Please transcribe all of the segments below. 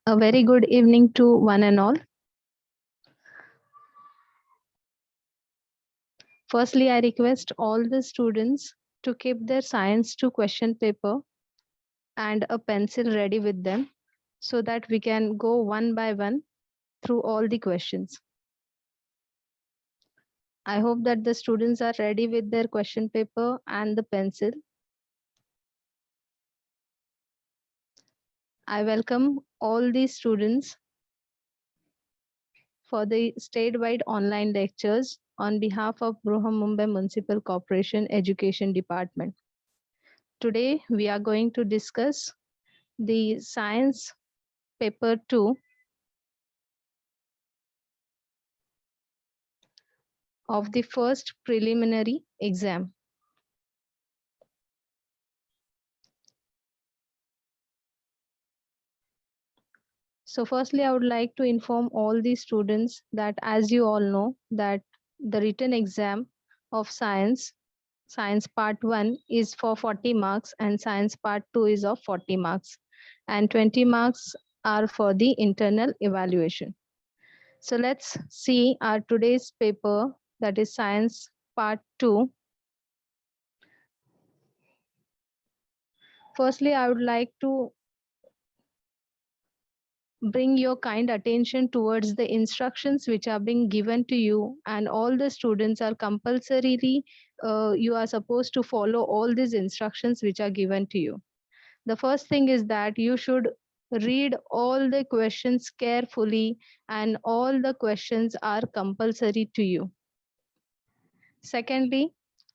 A very good evening to one and all. Firstly, I request all the students to keep their science 2 question paper and a pencil ready with them so that we can go one by one through all the questions. I hope that the students are ready with their question paper and the pencil. I welcome all the students for the statewide online lectures on behalf of Bruham Mumbai Municipal Corporation Education Department. Today, we are going to discuss the science paper 2 of the first preliminary exam. So firstly, I would like to inform all the students that as you all know that the written exam of science part 1 is for 40 marks and science part 2 is of 40 marks and 20 marks are for the internal evaluation. So let's see our today's paper, that is science part 2. Firstly, I would like to bring your kind attention towards the instructions which are being given to you, and all the students are compulsorily you are supposed to follow all these instructions which are given to you. The first thing is that you should read all the questions carefully, and all the questions are compulsory to you. Secondly,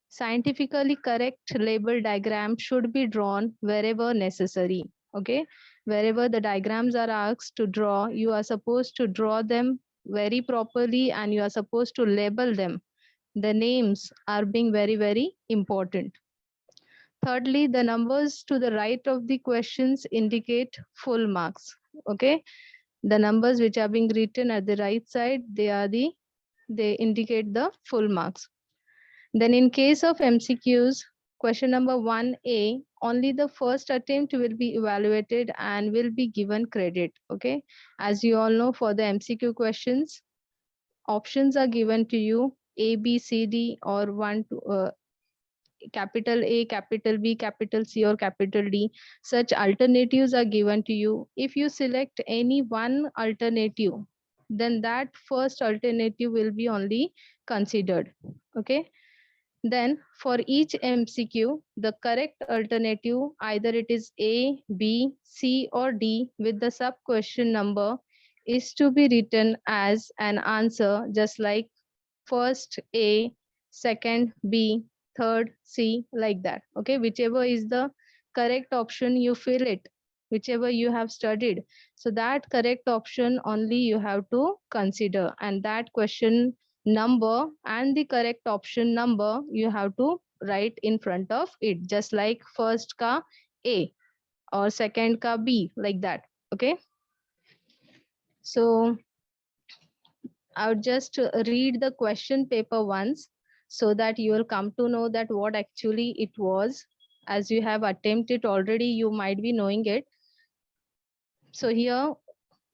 scientifically correct label diagram should be drawn wherever necessary. Okay, wherever the diagrams are asked to draw, you are supposed to draw them very properly and you are supposed to label them. The names are being very, very important. Thirdly, the numbers to the right of the questions indicate full marks. Okay, the numbers which are being written at the right side, they indicate the full marks. Then in case of MCQs, question number 1A, only the first attempt will be evaluated and will be given credit. Okay. As you all know, for the MCQ questions, options are given to you A, B, C, D, or capital A, capital B, capital C, or capital D. Such alternatives are given to you. If you select any one alternative, then that first alternative will be only considered. Okay. Then for each MCQ, the correct alternative, either it is A, B, C, or D with the sub question number, is to be written as an answer, just like first A, second B, third C, like that. Okay, whichever is the correct option, you fill it, whichever you have studied. So that correct option only you have to consider, and that question number and the correct option number you have to write in front of it, just like first ka A or second ka B, like that. Okay, so I would just read the question paper once so that you will come to know that what actually it was. As you have attempted already, you might be knowing it. So here,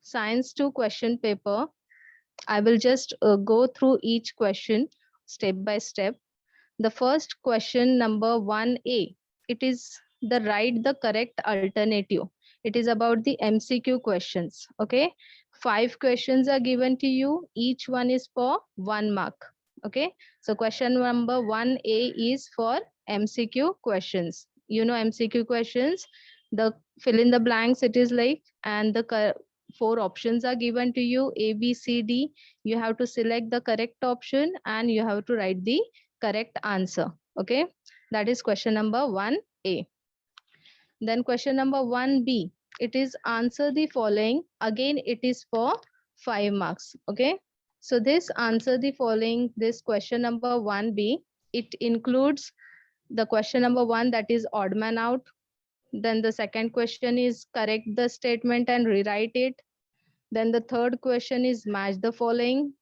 science 2 question paper. I will just go through each question step by step. The first question number 1A, it is the correct alternative. It is about the MCQ questions. Okay. 5 questions are given to you. Each one is for 1 mark. Okay. So question number 1A is for MCQ questions. You know MCQ questions, the fill in the blanks it is like, and the 4 options are given to you, A, B, C, D. You have to select the correct option and you have to write the correct answer. Okay, that is question number 1A. Then question number 1B, it is answer the following. Again, it is for 5 marks. Okay, so this answer the following, this question number 1B, it includes the question number 1, that is odd man out. Then the second question is correct the statement and rewrite it. Then the third question is match the following.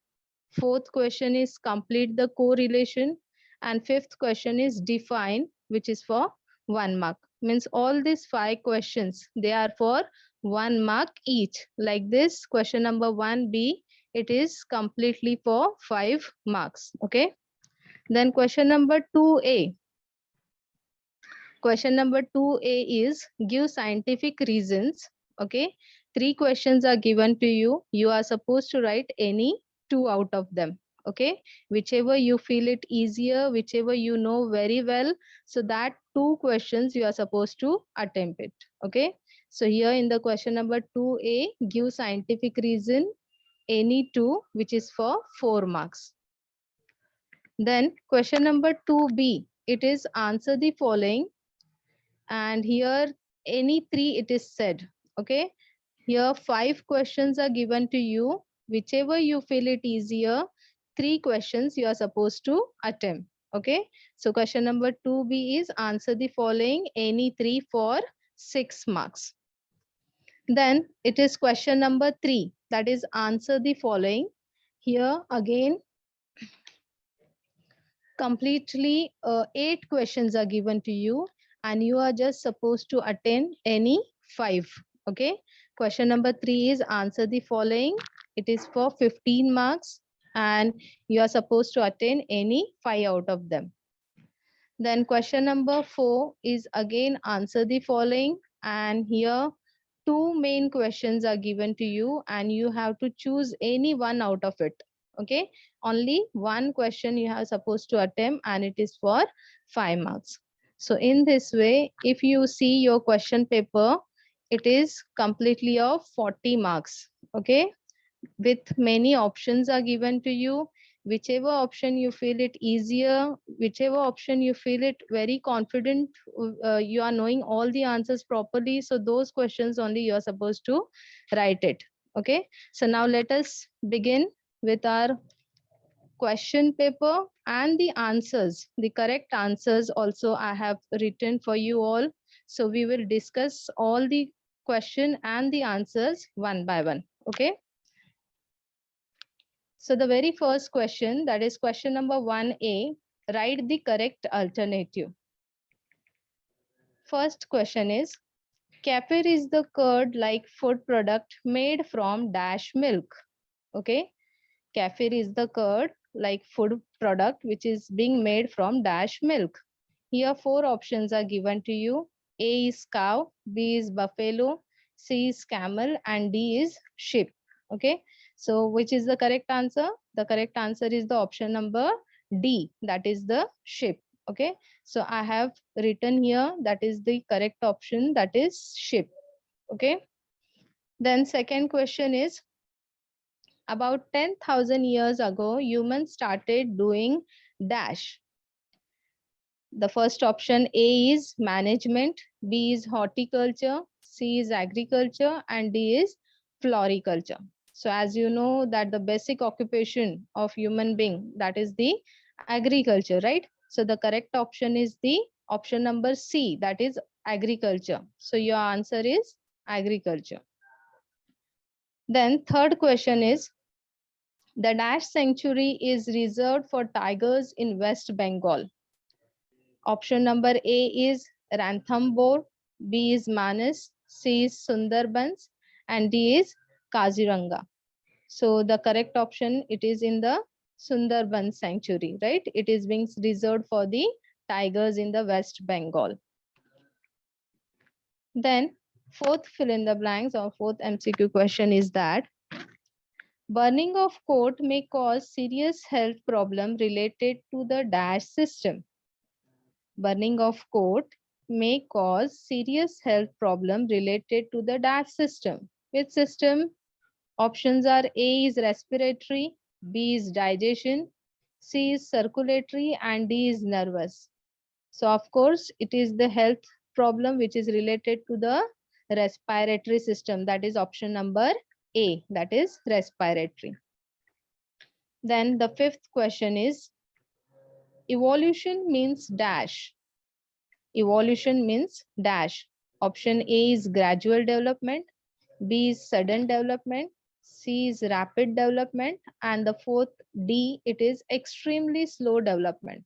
Fourth question is complete the correlation. And fifth question is define, which is for 1 mark. Means all these 5 questions, they are for 1 mark each. Like this, question number 1B, it is completely for 5 marks. Okay. Then question number 2A. Question number 2A is give scientific reasons. Okay. 3 questions are given to you. You are supposed to write any 2 out of them. Okay. Whichever you feel it easier, whichever you know very well. So that 2 questions you are supposed to attempt it. Okay. So here in the question number 2A, give scientific reason any 2, which is for 4 marks. Then question number 2B, it is answer the following, and here any 3 it is said. Okay, here 5 questions are given to you. Whichever you feel it easier, 3 questions you are supposed to attempt. Okay, so question number 2B is answer the following any 3 for 6 marks. Then it is question number 3, that is answer the following. Here again completely 8 questions are given to you, and you are just supposed to attend any 5. Okay, question number 3 is answer the following. It is for 15 marks, and you are supposed to attend any 5 out of them. Then question number 4 is again answer the following, and here 2 main questions are given to you, and you have to choose any one out of it. Okay, only one question you are supposed to attempt, and it is for 5 marks. So in this way, if you see your question paper, it is completely of 40 marks. Okay, with many options are given to you. Whichever option you feel it easier, whichever option you feel it very confident, you are knowing all the answers properly, so those questions only you are supposed to write it. Okay, so now let us begin with our question paper and the answers. The correct answers also I have written for you all, so we will discuss all the question and the answers one by one. Okay, so the very first question, that is question number 1A, write the correct alternative. First question is, kefir is the curd-like food product made from dash milk. Okay, kefir is the curd-like food product which is being made from dash milk. Here 4 options are given to you. A is cow, B is buffalo, C is camel, and D is sheep. Okay, so which is the correct answer? The correct answer is the option number D, that is the sheep. Okay, so I have written here that is the correct option, that is sheep. Okay, then second question is, about 10,000 years ago, humans started doing dash. The first option A is management, B is horticulture, C is agriculture, and D is floriculture. So as you know that the basic occupation of human being, that is the agriculture, right? So the correct option is the option number C, that is agriculture. So your answer is agriculture. Then third question is, the dash sanctuary is reserved for tigers in West Bengal. Option number A is Ranthambore, B is Manas, C is Sundarbans, and D is Kaziranga. So the correct option, it is in the Sundarbans sanctuary, right? It is being reserved for the tigers in the West Bengal. Then fourth fill in the blanks or fourth MCQ question is that burning of coat may cause serious health problem related to the dash system. Burning of coat may cause serious health problem related to the dash system. Which system? Options are A is respiratory, B is digestion, C is circulatory, and D is nervous. So of course, it is the health problem which is related to the respiratory system. That is option number A, that is respiratory. Then the fifth question is, evolution means dash. Evolution means dash. Option A is gradual development, B is sudden development, C is rapid development, and the fourth D, it is extremely slow development.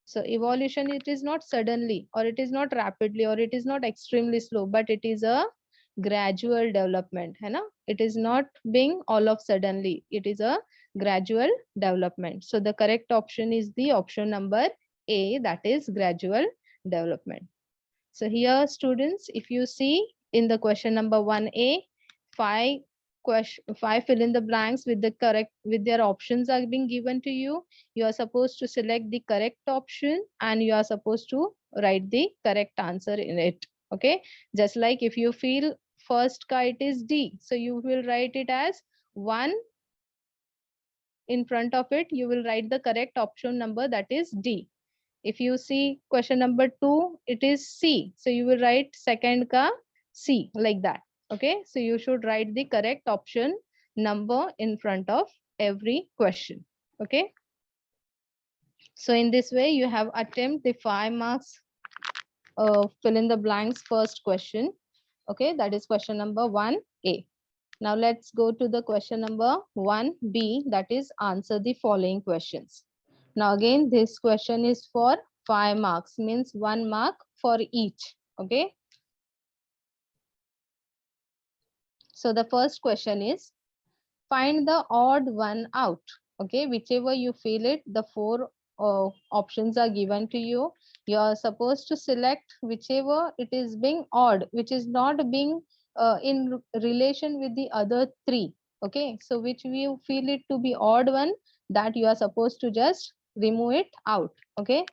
So evolution, it is not suddenly, or it is not rapidly, or it is not extremely slow, but it is a gradual development, है ना? It is not being all of suddenly. It is a gradual development. So the correct option is the option number A, that is gradual development. So here, students, if you see in the question number 1A, five fill in the blanks with the correct, with their options are being given to you. You are supposed to select the correct option and you are supposed to write the correct answer in it. Okay, just like if you feel first kite is D, so you will write it as 1 in front of it. You will write the correct option number, that is D. If you see question number 2, it is C. So you will write second ka C, like that. Okay. So you should write the correct option number in front of every question. Okay. So in this way, you have attempt the 5 marks fill in the blanks first question. Okay. That is question number 1A. Now let's go to the question number 1B, that is answer the following questions. Now again, this question is for 5 marks, means 1 mark for each. Okay. So the first question is, find the odd one out. Okay, whichever you feel it, the 4 options are given to you. You are supposed to select whichever it is being odd, which is not being in relation with the other 3. Okay, so which you feel it to be odd one, that you are supposed to just remove it out. Okay,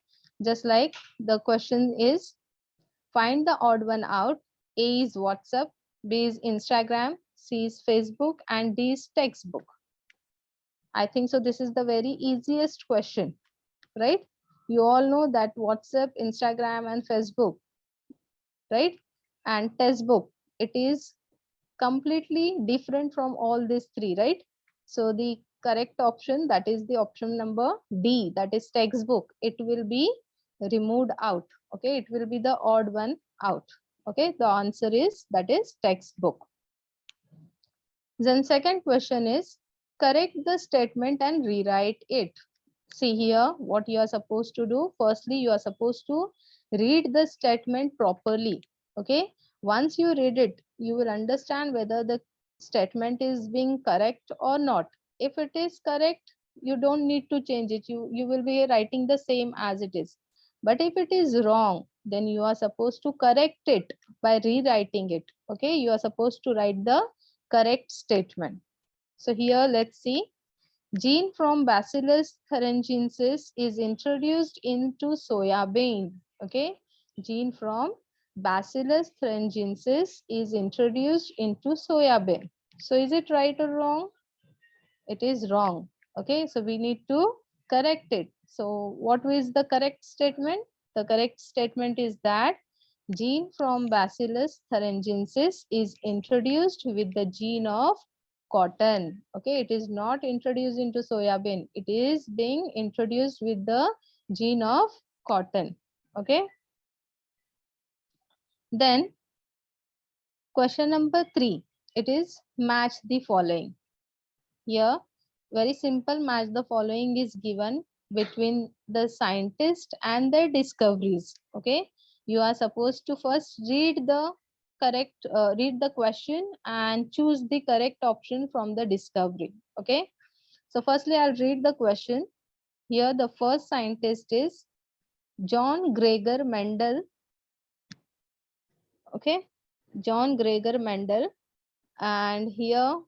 just like the question is, find the odd one out. A is WhatsApp, B is Instagram, C is Facebook, and D is textbook. I think so this is the very easiest question, right? You all know that WhatsApp, Instagram, and Facebook, right? And textbook, it is completely different from all these 3, right? So the correct option, that is the option number D, that is textbook. It will be removed out. Okay, it will be the odd one out. Okay, the answer is, that is textbook. Then second question is, correct the statement and rewrite it. See here what you are supposed to do. Firstly, you are supposed to read the statement properly. Okay, once you read it, you will understand whether the statement is being correct or not. If it is correct, you don't need to change it. You will be writing the same as it is. But if it is wrong, then you are supposed to correct it by rewriting it. Okay, you are supposed to write the correct statement. So here let's see. Gene from Bacillus thuringiensis is introduced into soya bean. Okay, gene from Bacillus thuringiensis is introduced into soya bean. So is it right or wrong? It is wrong. Okay, so we need to correct it. So what is the correct statement? The correct statement is that gene from Bacillus thuringiensis is introduced with the gene of cotton. Okay, it is not introduced into soya bean. It is being introduced with the gene of cotton. Okay. Then question number 3, it is match the following. Here, very simple, match the following is given between the scientist and their discoveries. Okay, you are supposed to first read the read the question and choose the correct option from the discovery. Okay, so firstly I'll read the question. Here the first scientist is John Gregor Mendel. Okay, John Gregor Mendel, and here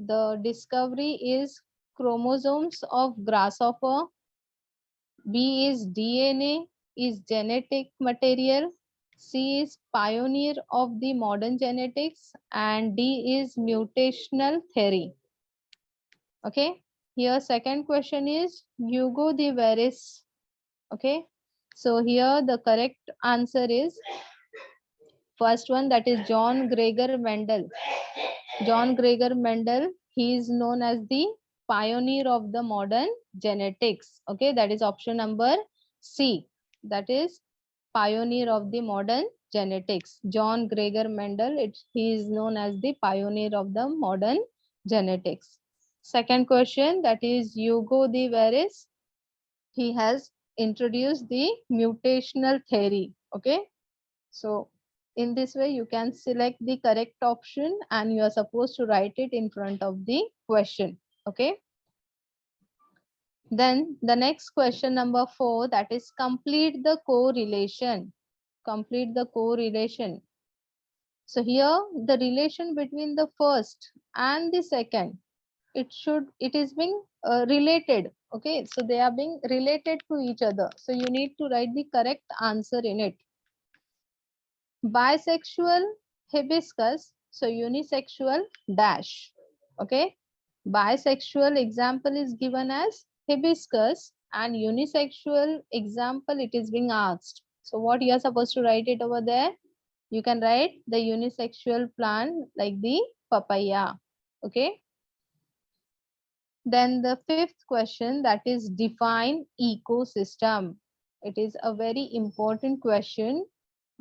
the discovery is chromosomes of grasshopper. B is DNA, is genetic material. C is pioneer of the modern genetics, and D is mutational theory. Okay, here second question is Hugo de Veris. Okay, so here the correct answer is first one, that is John Gregor Mendel. John Gregor Mendel, he is known as the pioneer of the modern genetics. Okay, that is option number C. That is pioneer of the modern genetics. John Gregor Mendel, he is known as the pioneer of the modern genetics. Second question, that is Hugo de Veris. He has introduced the mutational theory. Okay, so In this way, you can select the correct option and you are supposed to write it in front of the question. Okay. Then the next question number 4, that is complete the correlation. Complete the correlation. So here the relation between the first and the second, it is being related. Okay, so they are being related to each other. So you need to write the correct answer in it. Bisexual hibiscus, so unisexual dash. Okay, bisexual example is given as hibiscus and unisexual example it is being asked. So what you are supposed to write it over there? You can write the unisexual plant like the papaya. Okay. Then the fifth question, that is define ecosystem. It is a very important question.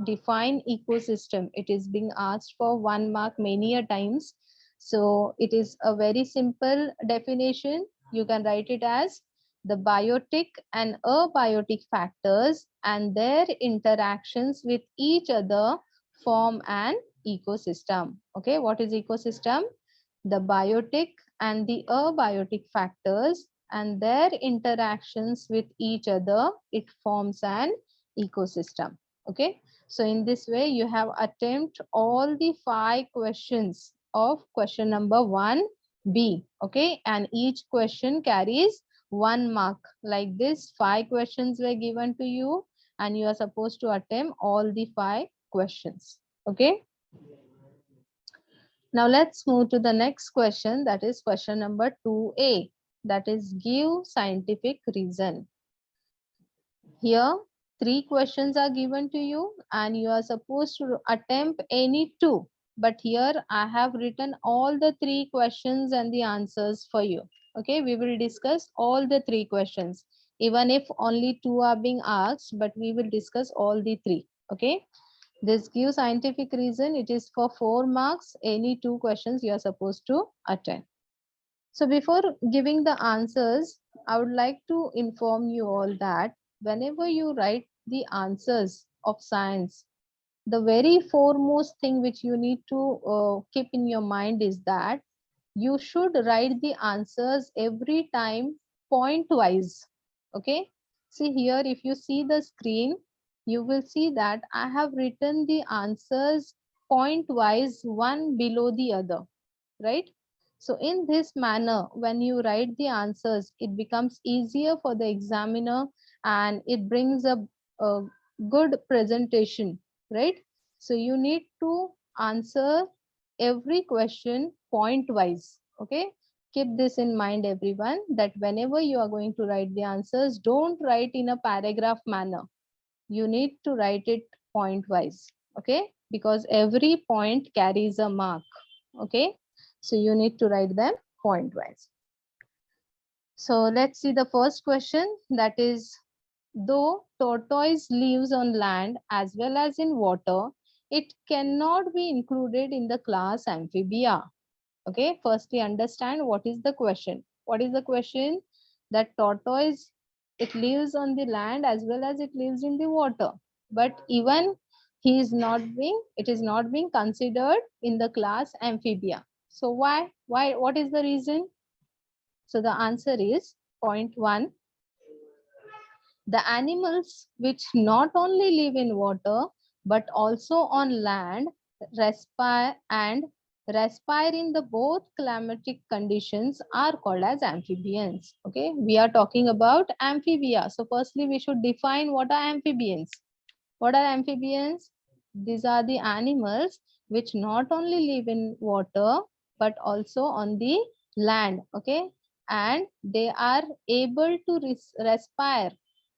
Define ecosystem. It is being asked for 1 mark many a times. So it is a very simple definition. You can write it as the biotic and abiotic factors and their interactions with each other form an ecosystem. Okay, what is ecosystem? The biotic and the abiotic factors and their interactions with each other, it forms an ecosystem. Okay, so in this way you have attempted all the 5 questions of question number 1B. Okay, and each question carries 1 mark. Like this, 5 questions were given to you and you are supposed to attempt all the 5 questions. Okay. Now let's move to the next question, that is question number 2A, that is give scientific reason. Here 3 questions are given to you and you are supposed to attempt any 2. But here I have written all the 3 questions and the answers for you. Okay, we will discuss all the 3 questions. Even if only 2 are being asked, but we will discuss all the 3. Okay. This gives scientific reason. It is for 4 marks. Any 2 questions you are supposed to attend. So before giving the answers, I would like to inform you all that whenever you write the answers of science, the very foremost thing which you need to keep in your mind is that you should write the answers every time point wise. Okay, see here, if you see the screen, you will see that I have written the answers point wise, one below the other, right? So in this manner, when you write the answers, it becomes easier for the examiner and it brings a good presentation, right? So you need to answer every question point wise. Okay, keep this in mind everyone, that whenever you are going to write the answers, don't write in a paragraph manner. You need to write it point wise. Okay, because every point carries a mark. Okay, so you need to write them point wise. So let's see the first question, that is, though tortoise lives on land as well as in water, it cannot be included in the class amphibia. Okay, firstly understand what is the question. What is the question? That tortoise, it lives on the land as well as it lives in the water, but even it is not being considered in the class amphibia. So why, what is the reason? So the answer is point 1, the animals which not only live in water but also on land respire in the both climatic conditions are called as amphibians. Okay, we are talking about amphibia. So firstly we should define what are amphibians. What are amphibians? These are the animals which not only live in water but also on the land. Okay, and they are able to respire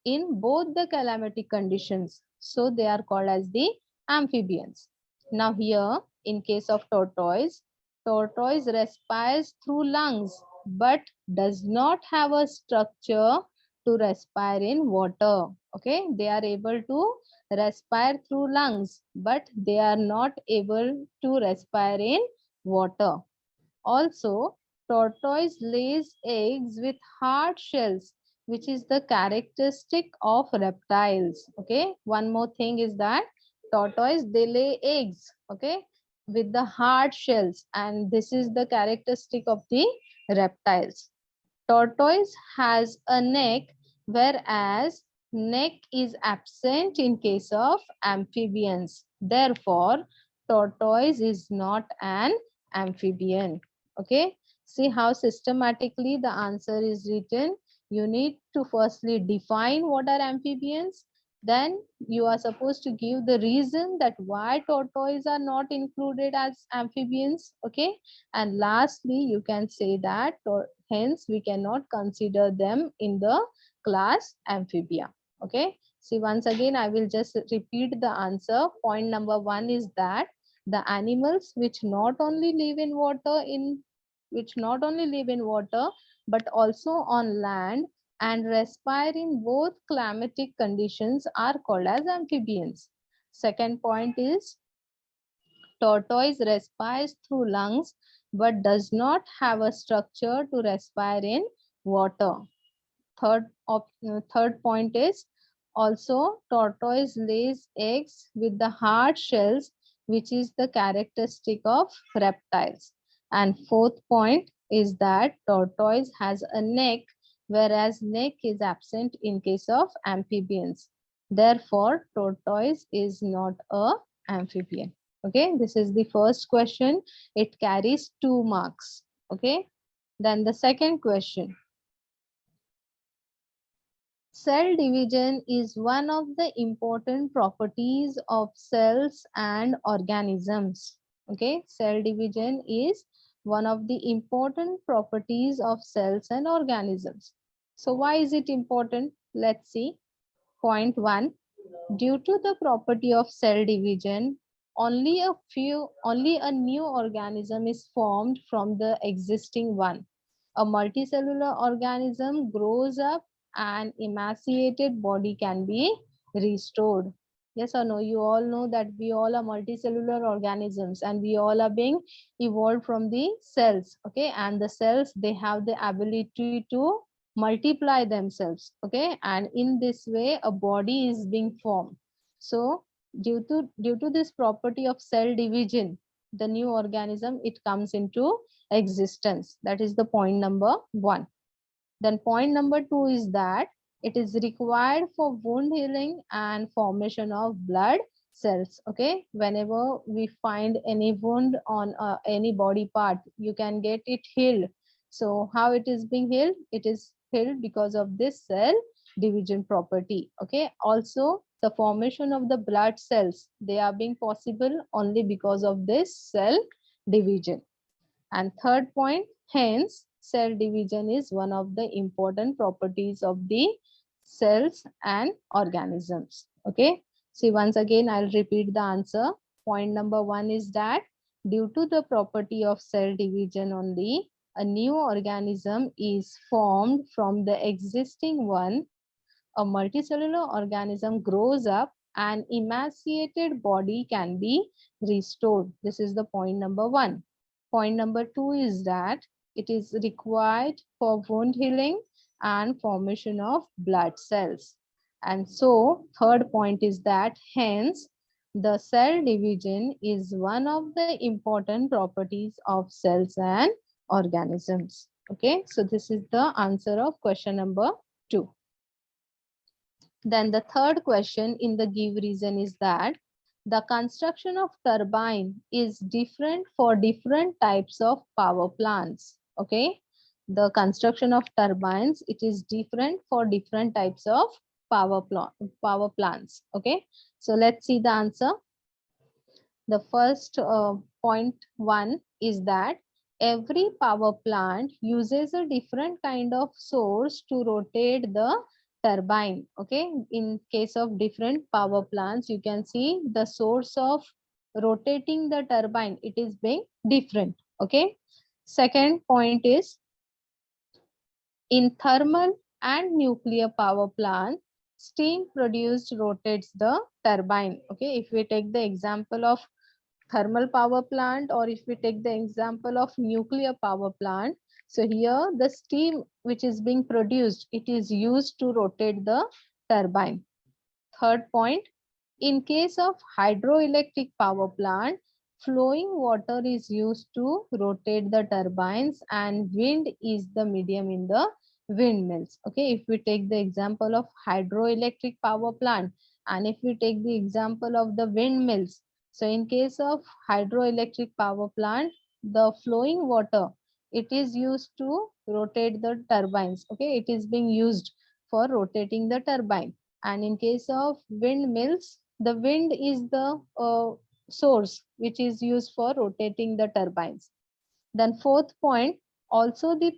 in both the climatic conditions. So they are called as the amphibians. Now here, in case of tortoise, tortoise respires through lungs but does not have a structure to respire in water. Okay, they are able to respire through lungs, but they are not able to respire in water. Also, tortoise lays eggs with hard shells, which is the characteristic of reptiles. Okay, one more thing is that Tortoise, they lay eggs, okay, with the hard shells, and this is the characteristic of the reptiles. Tortoise has a neck, whereas neck is absent in case of amphibians. Therefore, tortoise is not an amphibian. Okay, see how systematically the answer is written. You need to firstly define what are amphibians. Then you are supposed to give the reason that why tortoise are not included as amphibians. Okay, and lastly, you can say that hence we cannot consider them in the class amphibia. Okay, see, once again I will just repeat the answer. Point number 1 is that the animals which not only live in water but also on land and respire in both climatic conditions are called as amphibians. Second point is tortoise respires through lungs but does not have a structure to respire in water. Third point is also tortoise lays eggs with the hard shells, which is the characteristic of reptiles. And fourth point is that tortoise has a neck, whereas neck is absent in case of amphibians. Therefore, tortoise is not a amphibian. Okay, this is the first question. It carries 2 marks. Okay, then the second question. Cell division is one of the important properties of cells and organisms. Okay, cell division is one of the important properties of cells and organisms. So why is it important? Let's see. Point 1. Due to the property of cell division, only a new organism is formed from the existing one. A multicellular organism grows up and emaciated body can be restored. Yes or no? You all know that we all are multicellular organisms and we all are being evolved from the cells. Okay, and the cells, they have the ability to multiply themselves. Okay, and in this way a body is being formed. So due to this property of cell division, the new organism, it comes into existence. That is the point number 1. Then point number 2 is that it is required for wound healing and formation of blood cells. Okay, whenever we find any wound on any body part, you can get it healed. So how it is being healed? It is healed because of this cell division property. Okay, also the formation of the blood cells, they are being possible only because of this cell division. And third point, hence, cell division is one of the important properties of the cells and organisms. Okay. See, once again, I'll repeat the answer. Point number 1 is that due to the property of cell division only, a new organism is formed from the existing one. A multicellular organism grows up and emaciated body can be restored. This is the point number 1. Point number 2 is that it is required for wound healing and formation of blood cells. And so third point is that hence the cell division is one of the important properties of cells and organisms. Okay, so this is the answer of question number 2. Then the third question in the give reason is that the construction of turbine is different for different types of power plants. Okay, the construction of turbines, it is different for different types of power plants. Okay, so let's see the answer. The first point 1 is that every power plant uses a different kind of source to rotate the turbine. Okay, in case of different power plants, you can see the source of rotating the turbine, it is being different. Okay, second point is in thermal and nuclear power plant, steam produced rotates the turbine. Okay, if we take the example of thermal power plant, or if we take the example of nuclear power plant, so here the steam which is being produced, it is used to rotate the turbine. Third point, In case of hydroelectric power plant, flowing water is used to rotate the turbines and wind is the medium in the windmills. Okay, if we take the example of hydroelectric power plant and if we take the example of the windmills, so in case of hydroelectric power plant, the flowing water, it is used to rotate the turbines. Okay, it is being used for rotating the turbine. And in case of windmills, the wind is the source which is used for rotating the turbines. Then fourth point, also the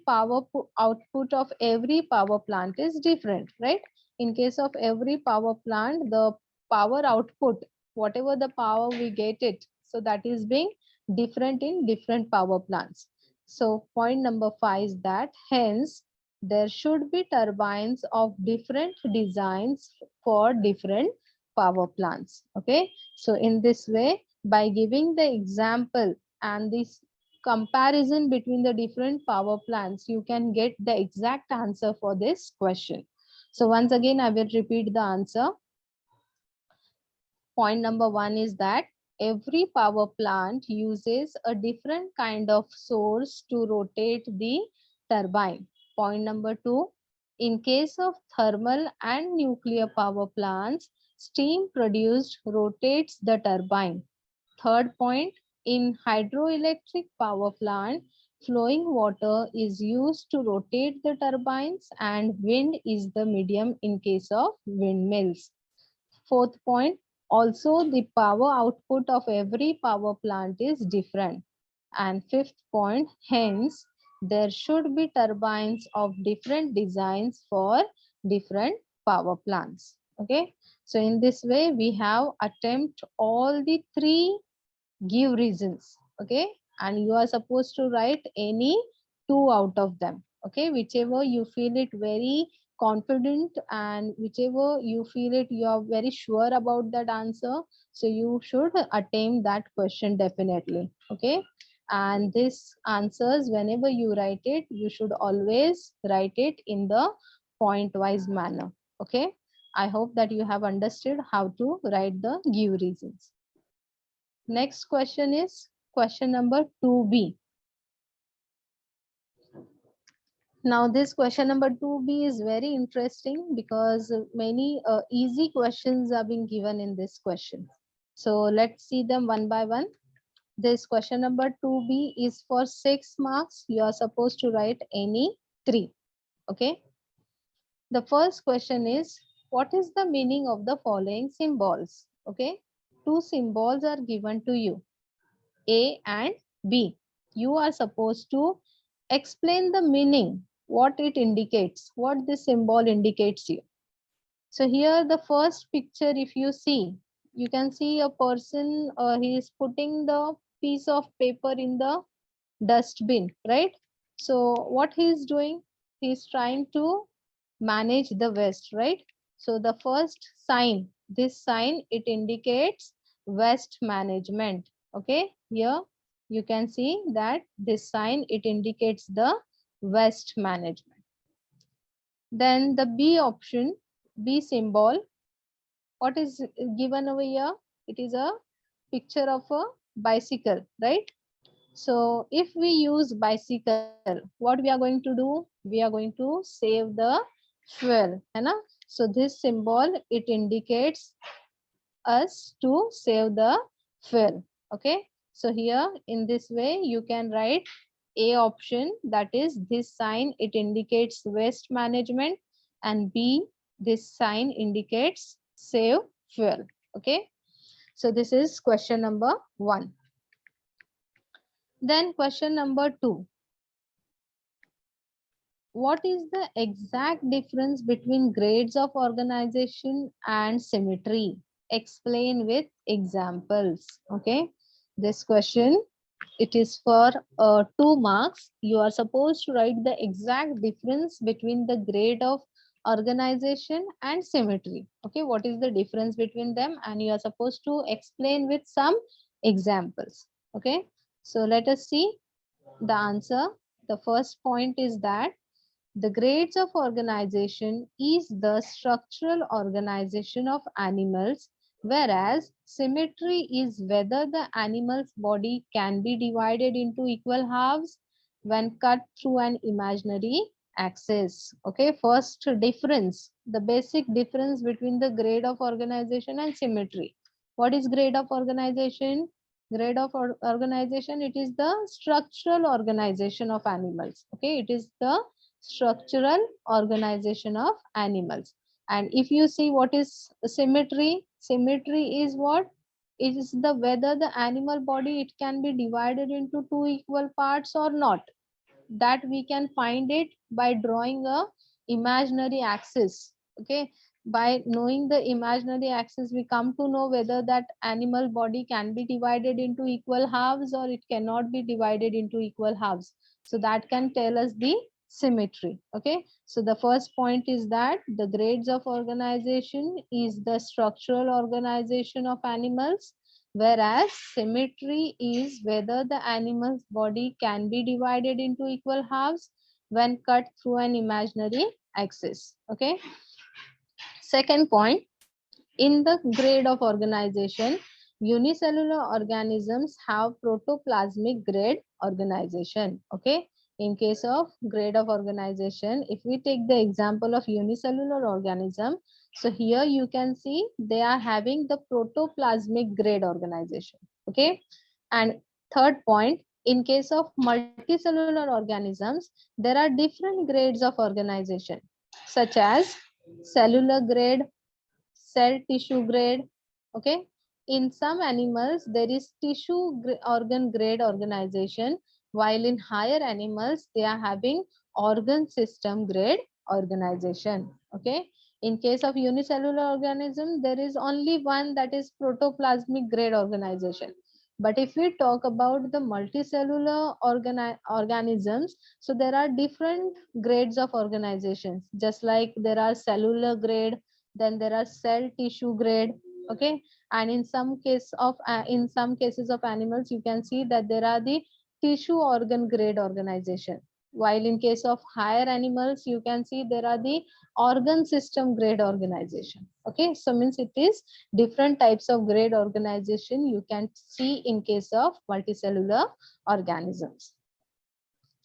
output of every power plant is different, right? In case of every power plant, the power output, whatever the power we get it, so that is being different in different power plants. So point number 5 is that hence there should be turbines of different designs for different power plants. Okay, so in this way, by giving the example and this comparison between the different power plants, you can get the exact answer for this question. So once again, I will repeat the answer. Point number 1 is that every power plant uses a different kind of source to rotate the turbine. Point number 2, in case of thermal and nuclear power plants, steam produced rotates the turbine. Third point, in hydroelectric power plant, flowing water is used to rotate the turbines and wind is the medium in case of windmills. Fourth point, also the power output of every power plant is different. And fifth point, hence there should be turbines of different designs for different power plants. Okay, so in this way we have attempt all the three give reasons. Okay, and you are supposed to write any two out of them. Okay, whichever you feel it very confident and whichever you feel it you are very sure about that answer, so you should attempt that question definitely. Okay, and this answers, whenever you write it, you should always write it in the point wise manner. Okay, I hope that you have understood how to write the give reasons. Next question is question number 2b. Now this question number 2b is very interesting because many easy questions are being given in this question. So let's see them one by one. This question number 2b is for 6 marks. You are supposed to write any 3. Okay. The first question is, what is the meaning of the following symbols? Okay. Two symbols are given to you, A and B. You are supposed to explain the meaning, what it indicates, what this symbol indicates you. So here the first picture, if you see, you can see a person, he is putting the piece of paper in the dustbin, right? So what he is doing, he is trying to manage the waste, right? So the first sign, this sign, it indicates waste management. Okay, here you can see that this sign, it indicates the waste management. Then the B option, B symbol, what is given over here? It is a picture of a bicycle, right? So if we use bicycle, what we are going to do? We are going to save the fuel, है ना? So this symbol, it indicates us to save the fuel. Okay. So here in this way, you can write A option, that is this sign, it indicates waste management, and B, this sign indicates save fuel. Okay. So this is question number 1. Then question number 2. What is the exact difference between grades of organization and symmetry? Explain with examples. Okay, this question, it is for 2 marks. You are supposed to write the exact difference between the grade of organization and symmetry. Okay, what is the difference between them, and you are supposed to explain with some examples. Okay, so let us see the answer. The first point is that the grades of organization is the structural organization of animals Whereas symmetry is whether the animal's body can be divided into equal halves when cut through an imaginary axis. Okay, first difference, the basic difference between the grade of organization and symmetry. What is grade of organization? Grade of organization, it is the structural organization of animals. Okay, it is the structural organization of animals. And if you see what is symmetry, symmetry is what? It is the whether the animal body it can be divided into two equal parts or not. That we can find it by drawing a imaginary axis. Okay, by knowing the imaginary axis, we come to know whether that animal body can be divided into equal halves or it cannot be divided into equal halves. So that can tell us the symmetry. Okay, so the first point is that the grades of organization is the structural organization of animals, whereas symmetry is whether the animal's body can be divided into equal halves when cut through an imaginary axis. Okay. Second point, in the grade of organization, unicellular organisms have protoplasmic grade organization. Okay. In case of grade of organization, if we take the example of unicellular organism, so here you can see they are having the protoplasmic grade organization. Okay. And third point, in case of multicellular organisms, there are different grades of organization, such as cellular grade, cell tissue grade. Okay, in some animals there is organ grade organization, while in higher animals they are having organ system grade organization. Okay, in case of unicellular organism there is only one, that is protoplasmic grade organization. But if we talk about the multicellular organisms, so there are different grades of organizations, just like there are cellular grade, then there are cell tissue grade. Okay, and in some cases of animals you can see that there are the tissue organ grade organization, while in case of higher animals you can see there are the organ system grade organization. Okay, so means it is different types of grade organization you can see in case of multicellular organisms.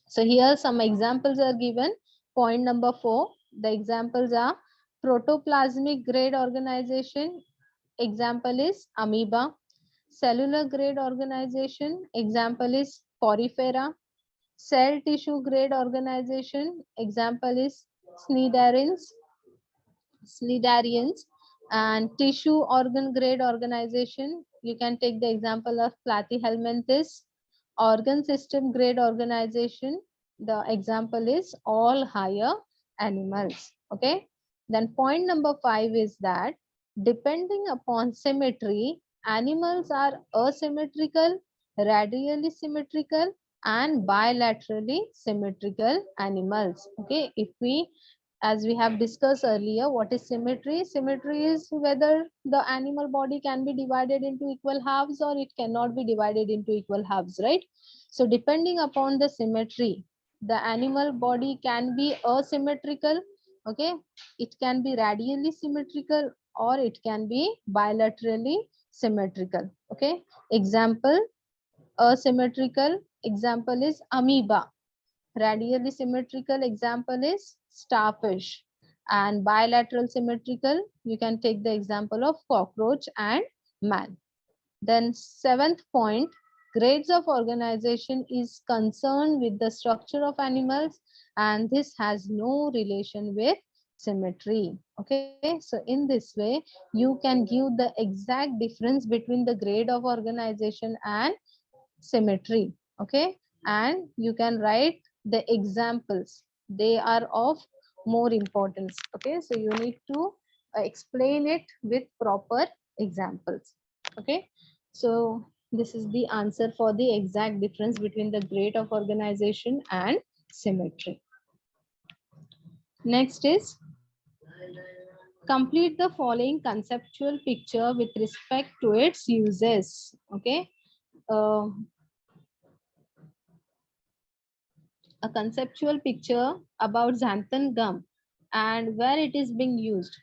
So here some examples are given. Point number 4, the examples are protoplasmic grade organization. Example is amoeba. Cellular grade organization. Example is porifera. Cell tissue grade organization. Example is cnidarians. Cnidarians. And tissue organ grade organization. You can take the example of platyhelminthes. Organ system grade organization, the example is all higher animals. Okay, then point number 5 is that depending upon symmetry, animals are asymmetrical, radially symmetrical, and bilaterally symmetrical animals. Okay, if we, as we have discussed earlier, what is symmetry? Symmetry is whether the animal body can be divided into equal halves or it cannot be divided into equal halves, right? So depending upon the symmetry, the animal body can be asymmetrical. Okay, it can be radially symmetrical or it can be bilaterally symmetrical. Okay, example, asymmetrical example is amoeba. Radially symmetrical example is starfish. And bilateral symmetrical, you can take the example of cockroach and man. Then seventh point, grades of organization is concerned with the structure of animals, and this has no relation with symmetry. Okay, so in this way, you can give the exact difference between the grade of organization and symmetry. Okay, and you can write the examples, they are of more importance. Okay, so you need to explain it with proper examples. Okay, so this is the answer for the exact difference between the grade of organization and symmetry. Next is complete the following conceptual picture with respect to its uses. Okay, uh, a conceptual picture about xanthan gum and where it is being used,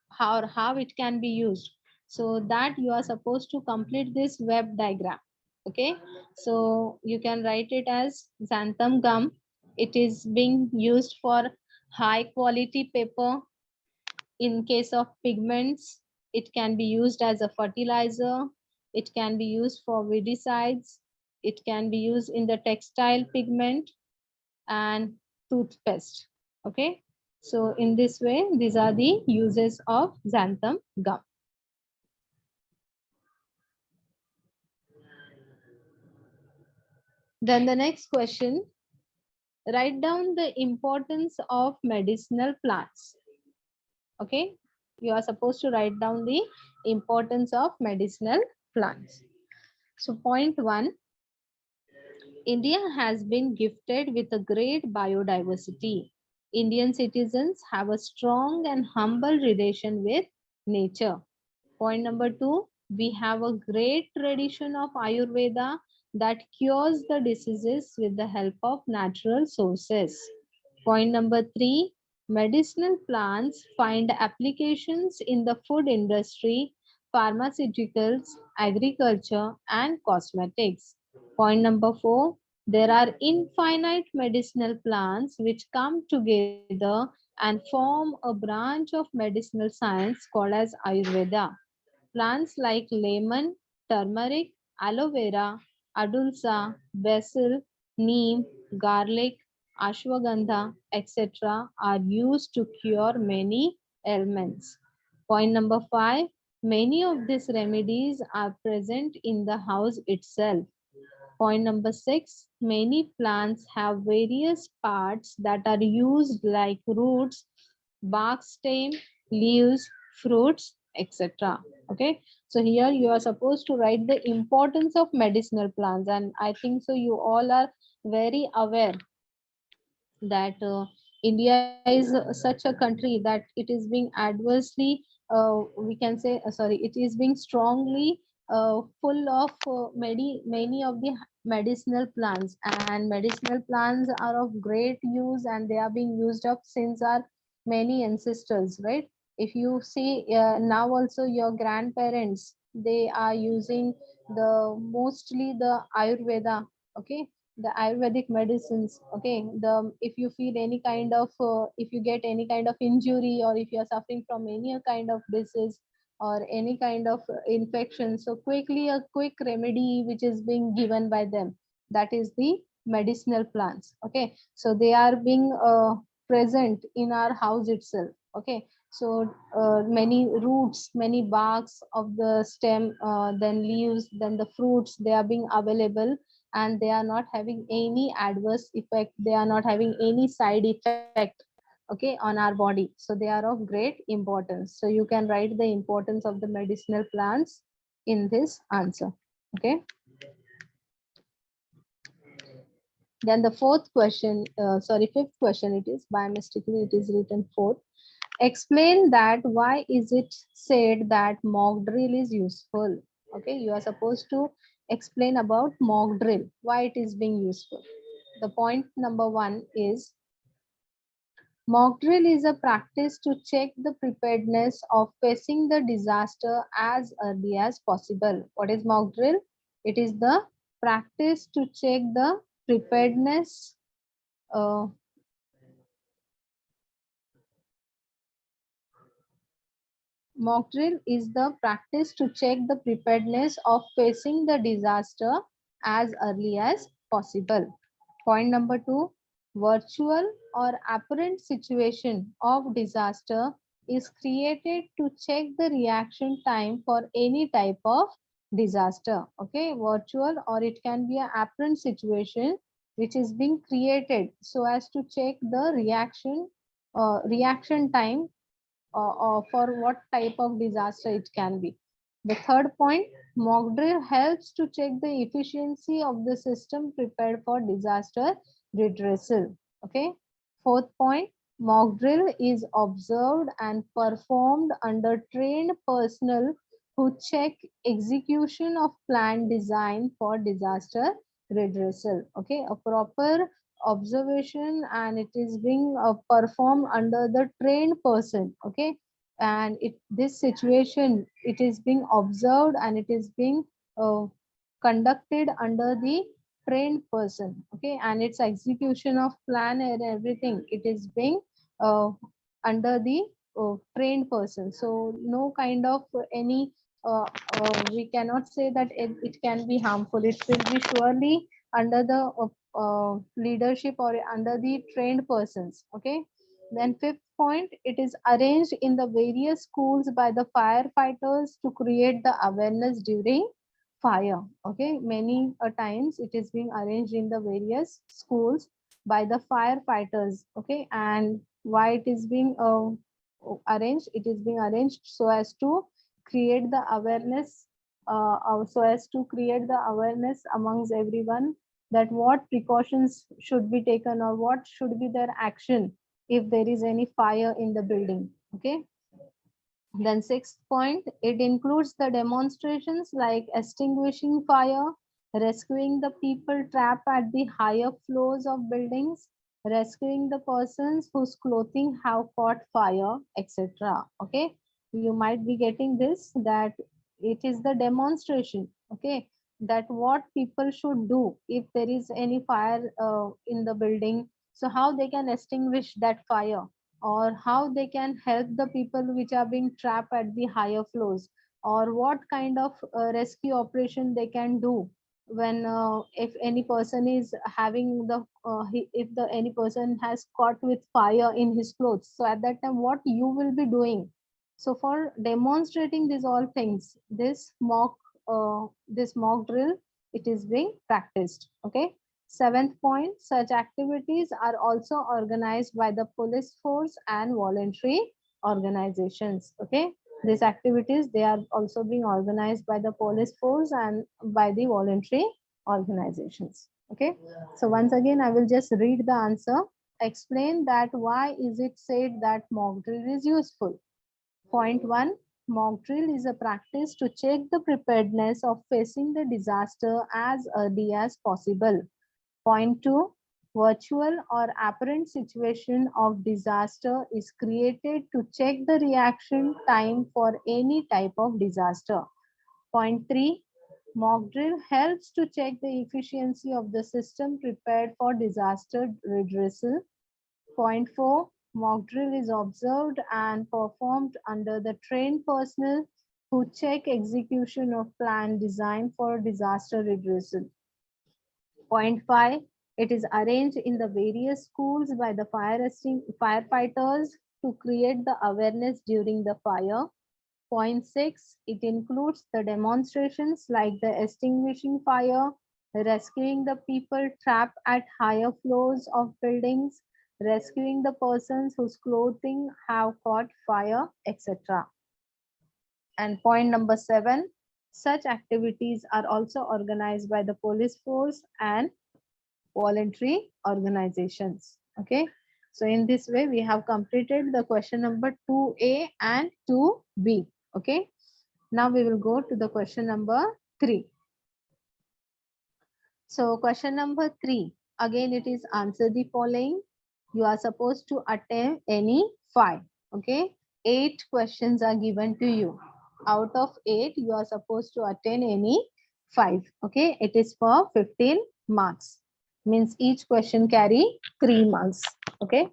how it can be used. So that you are supposed to complete this web diagram. Okay, so you can write it as xanthan gum. It is being used for high quality paper. In case of pigments, it can be used as a fertilizer. It can be used for weedicides. It can be used in the textile pigment and toothpaste. Okay, so in this way, these are the uses of xanthan gum. Then the next question, write down the importance of medicinal plants. Okay, you are supposed to write down the importance of medicinal plants. So point one, India has been gifted with a great biodiversity. Indian citizens have a strong and humble relation with nature. Point number two, we have a great tradition of Ayurveda that cures the diseases with the help of natural sources. Point number three, medicinal plants find applications in the food industry, pharmaceuticals, agriculture, and cosmetics. Point number four, there are infinite medicinal plants which come together and form a branch of medicinal science called as Ayurveda. Plants like lemon, turmeric, aloe vera, adulsa, basil, neem, garlic, ashwagandha, etc. are used to cure many ailments. Point number five, many of these remedies are present in the house itself. Point number six, many plants have various parts that are used like roots, bark, stem, leaves, fruits, etc. Okay, so here you are supposed to write the importance of medicinal plants, and I think so you all are very aware that India is such a country that it is being adversely, we can say, sorry, it is being strongly full of many of the medicinal plants, and medicinal plants are of great use and they are being used up since our many ancestors, right? If you see now also your grandparents, they are using the mostly the Ayurveda. Okay, the Ayurvedic medicines. Okay, the if you feel any kind of if you get any kind of injury, or if you are suffering from any kind of disease or any kind of infection, so quickly a quick remedy which is being given by them, that is the medicinal plants. Okay, so they are being present in our house itself. Okay, so many roots, many barks of the stem, then leaves, then the fruits, they are being available, and they are not having any adverse effect, they are not having any side effect, okay, on our body. So they are of great importance. So you can write the importance of the medicinal plants in this answer. Okay, then the fourth question, sorry, fifth question, it is by mistakenly it is written fourth. Explain that why is it said that mock drill is useful. Okay, you are supposed to explain about mock drill, why it is being useful. The point number one is, mock drill is a practice to check the preparedness of facing the disaster as early as possible. What is mock drill? It is the practice to check the preparedness. Uh, Mock drill is the practice to check the preparedness of facing the disaster as early as possible. Point number two, virtual or apparent situation of disaster is created to check the reaction time for any type of disaster. Okay, virtual or it can be an apparent situation which is being created so as to check the reaction time for what type of disaster it can be. The third point, mock drill helps to check the efficiency of the system prepared for disaster redressal. Okay. Fourth point, mock drill is observed and performed under trained personnel who check execution of plan design for disaster redressal. Okay, a proper observation, and it is being performed under the trained person. Okay, and this situation, it is being observed and it is being uh, conducted under the trained person, okay, and its execution of plan and everything, it is being uh, under the trained person. So no kind of any we cannot say that it can be harmful. It will be surely under the leadership or under the trained persons, okay. Then fifth point, it is arranged in the various schools by the firefighters to create the awareness during fire, okay. Many a times it is being arranged in the various schools by the firefighters, okay. And why it is being arranged, it is being arranged so as to create the awareness, so as to create the awareness amongst everyone, that what precautions should be taken or what should be their action if there is any fire in the building, okay. Then sixth point, it includes the demonstrations like extinguishing fire, rescuing the people trapped at the higher floors of buildings, rescuing the persons whose clothing have caught fire, etc. Okay, you might be getting this, that it is the demonstration, okay, that what people should do if there is any fire in the building, so how they can extinguish that fire, or how they can help the people which are being trapped at the higher floors, or what kind of rescue operation they can do when if any person is having the if the any person has caught with fire in his clothes, so at that time what you will be doing. So for demonstrating these all things, this mock drill, it is being practiced, okay. Seventh point, such activities are also organized by the police force and voluntary organizations. Okay, these activities, they are also being organized by the police force and by the voluntary organizations. Okay, so once again, I will just read the answer. Explain that why is it said that mock drill is useful. Point one, mock drill is a practice to check the preparedness of facing the disaster as early as possible. Point two, virtual or apparent situation of disaster is created to check the reaction time for any type of disaster. Point three, mock drill helps to check the efficiency of the system prepared for disaster redressal. Point four, mock drill is observed and performed under the trained personnel who check execution of plan designed for disaster redressal. Point five, it is arranged in the various schools by the firefighters to create the awareness during the fire. Point six, it includes the demonstrations like the extinguishing fire, rescuing the people trapped at higher floors of buildings, rescuing the persons whose clothing have caught fire, etc. And point number seven, such activities are also organized by the police force and voluntary organizations. Okay, so in this way we have completed the question number 2A and 2B. Okay, now we will go to the question number 3. So question number 3, again it is answer the following. You are supposed to attempt any 5. Okay, 8 questions are given to you. Out of 8 you are supposed to attain any 5. Okay, it is for 15 marks, means each question carry 3 marks. Okay,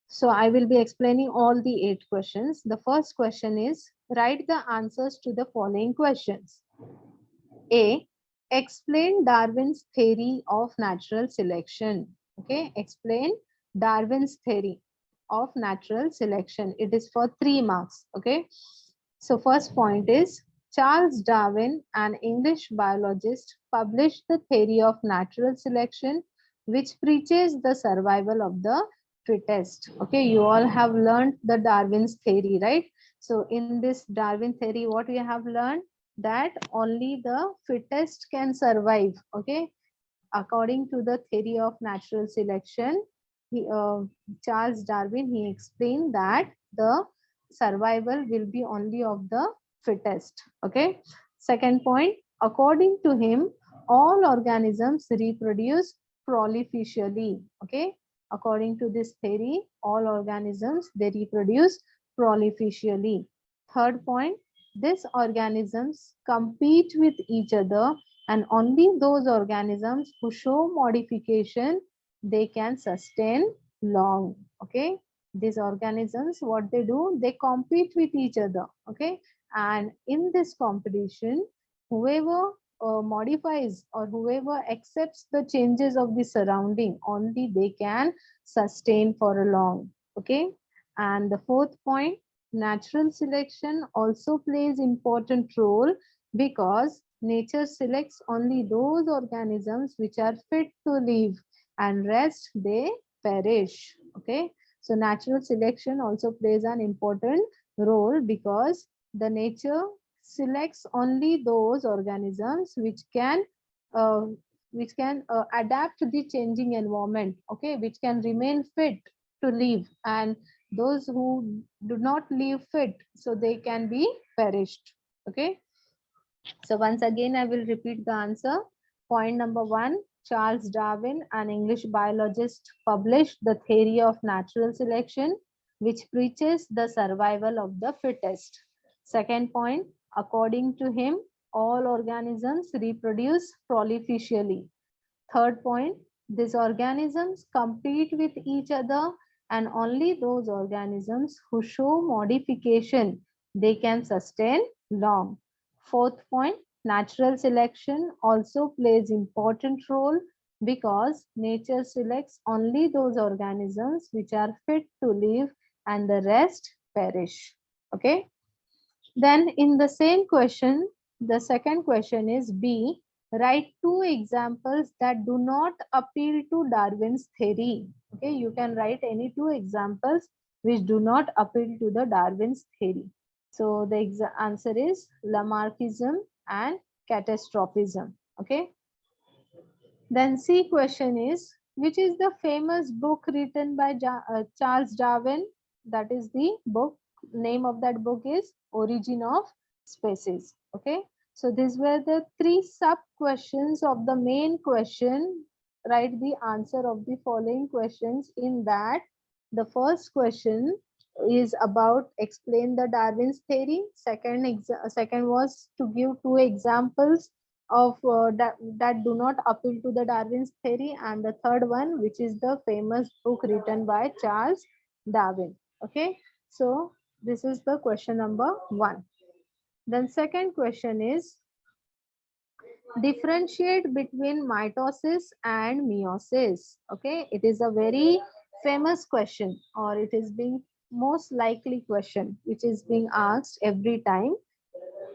so I will be explaining all the 8 questions. The first question is, write the answers to the following questions. A, explain Darwin's theory of natural selection. Okay, explain Darwin's theory of natural selection. It is for 3 marks. Okay, so first point is, Charles Darwin, an English biologist, published the theory of natural selection, which preaches the survival of the fittest. Okay, you all have learned the Darwin's theory, right? So in this Darwin theory, what we have learned, that only the fittest can survive. Okay, according to the theory of natural selection, Charles Darwin, he explained that the survival will be only of the fittest. Okay, second point, according to him, all organisms reproduce prolifically. Okay, according to this theory, all organisms, they reproduce prolificially. Third point, these organisms compete with each other, and only those organisms who show modification, they can sustain long. Okay, these organisms, what they do, they compete with each other. Okay, and in this competition, whoever modifies or whoever accepts the changes of the surrounding, only they can sustain for a long. Okay, and the fourth point, natural selection also plays important role, because nature selects only those organisms which are fit to live, and rest they perish. Okay, so natural selection also plays an important role, because the nature selects only those organisms uh, which can adapt to the changing environment. Okay, which can remain fit to live, and those who do not live fit, so they can be perished. Okay, so once again I will repeat the answer. Point number 1, Charles Darwin, an English biologist, published the theory of natural selection, which preaches the survival of the fittest. Second point, according to him, all organisms reproduce prolificially. Third point, these organisms compete with each other, and only those organisms who show modification, they can sustain long. Fourth point, natural selection also plays important role, because nature selects only those organisms which are fit to live, and the rest perish. Okay. Then in the same question, the second question is B. Write two examples that do not appeal to Darwin's theory. Okay, you can write any two examples which do not appeal to the Darwin's theory. So the answer is Lamarckism and catastrophism. Okay. Then C question is, which is the famous book written by Charles Darwin? That is the book. Name of that book is Origin of Species. Okay. So these were the three sub questions of the main question. Write the answer of the following questions in that. The first question is about explain the Darwin's theory. Second was to give two examples of that do not appeal to the Darwin's theory, and the third one, which is the famous book written by Charles Darwin. Okay, so this is the question number 1. Then second question is, differentiate between mitosis and meiosis. Okay, it is a very famous question, or it is being most likely question which is being asked every time.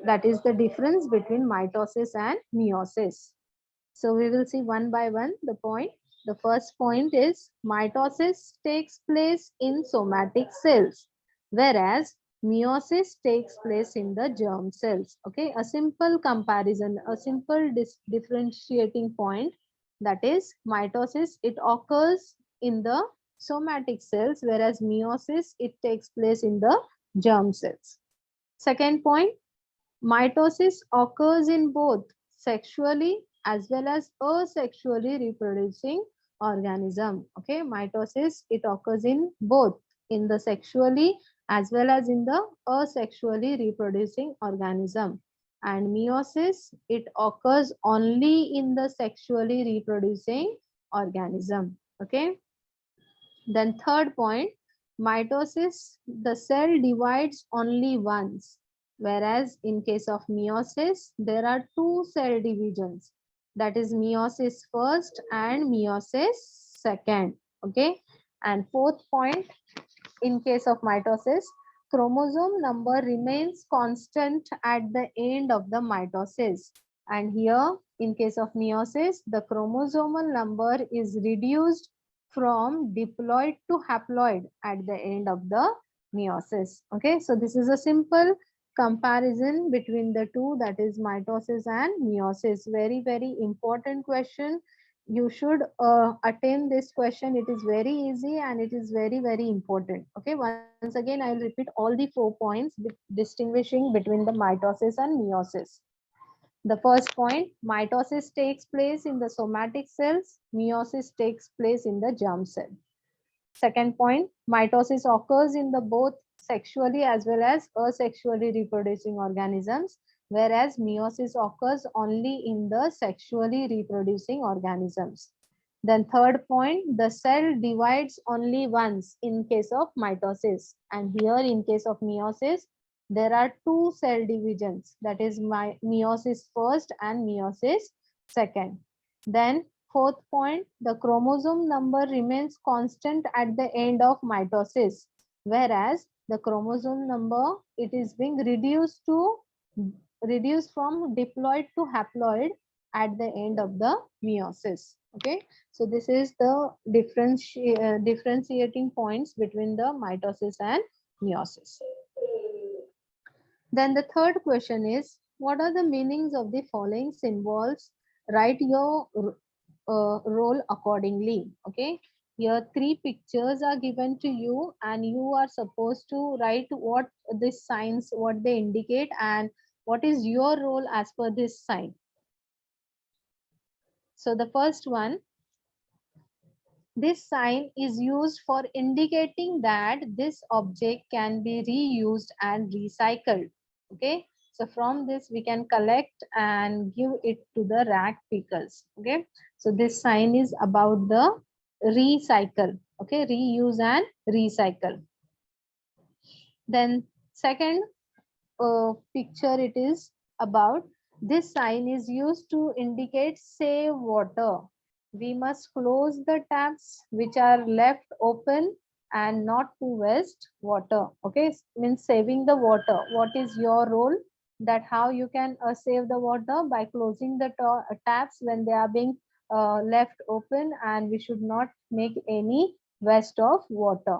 That is the difference between mitosis and meiosis. So we will see one by one the point. The first point is mitosis takes place in somatic cells, whereas meiosis takes place in the germ cells. Okay, a simple comparison, a simple differentiating point, that is mitosis, it occurs in the somatic cells, whereas meiosis, it takes place in the germ cells. Second point, mitosis occurs in both sexually as well as asexually reproducing organism. Okay, mitosis, it occurs in both, in the sexually as well as in the asexually reproducing organism. And meiosis, it occurs only in the sexually reproducing organism. Okay. Then third point, mitosis, the cell divides only once, whereas in case of meiosis, there are two cell divisions, that is meiosis first and meiosis second. Okay. And fourth point, in case of mitosis, chromosome number remains constant at the end of the mitosis. And here, in case of meiosis, the chromosomal number is reduced from diploid to haploid at the end of the meiosis. Okay, so this is a simple comparison between the two, that is mitosis and meiosis. Very, very important question. You should attempt this question. It is very easy and it is very, very important. Okay, once again I'll repeat all the 4 points distinguishing between the mitosis and meiosis. The first point, mitosis takes place in the somatic cells, meiosis takes place in the germ cell. Second point, mitosis occurs in the both sexually as well as asexually reproducing organisms, whereas meiosis occurs only in the sexually reproducing organisms. Then third point, the cell divides only once in case of mitosis. And here in case of meiosis, there are two cell divisions, that is meiosis first and meiosis second. Then fourth point, the chromosome number remains constant at the end of mitosis, whereas the chromosome number, it is being reduced from diploid to haploid at the end of the meiosis. Okay, so this is the differentiating points between the mitosis and meiosis. Then the third question is, what are the meanings of the following symbols? Write your role accordingly. Okay, here three pictures are given to you and you are supposed to write what this signs, what they indicate, and what is your role as per this sign. So the first one, this sign is used for indicating that this object can be reused and recycled. Okay, so from this we can collect and give it to the rag pickers. Okay, so this sign is about the recycle. Okay, reuse and recycle. Then second picture, it is about, this sign is used to indicate save water. We must close the taps which are left open and not to waste water. Okay, means saving the water. What is your role? That how you can save the water? By closing the taps when they are being left open, and we should not make any waste of water.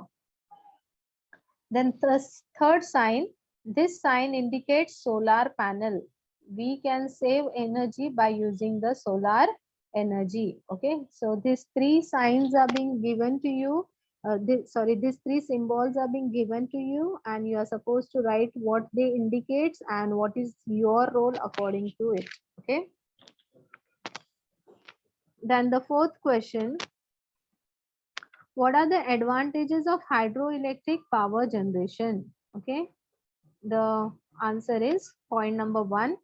Then the third sign, this sign indicates solar panel. We can save energy by using the solar energy. Okay, so these three signs are being given to you. These three symbols are being given to you, and you are supposed to write what they indicates and what is your role according to it. Okay. Then the fourth question, what are the advantages of hydroelectric power generation? Okay, the answer is point number 1.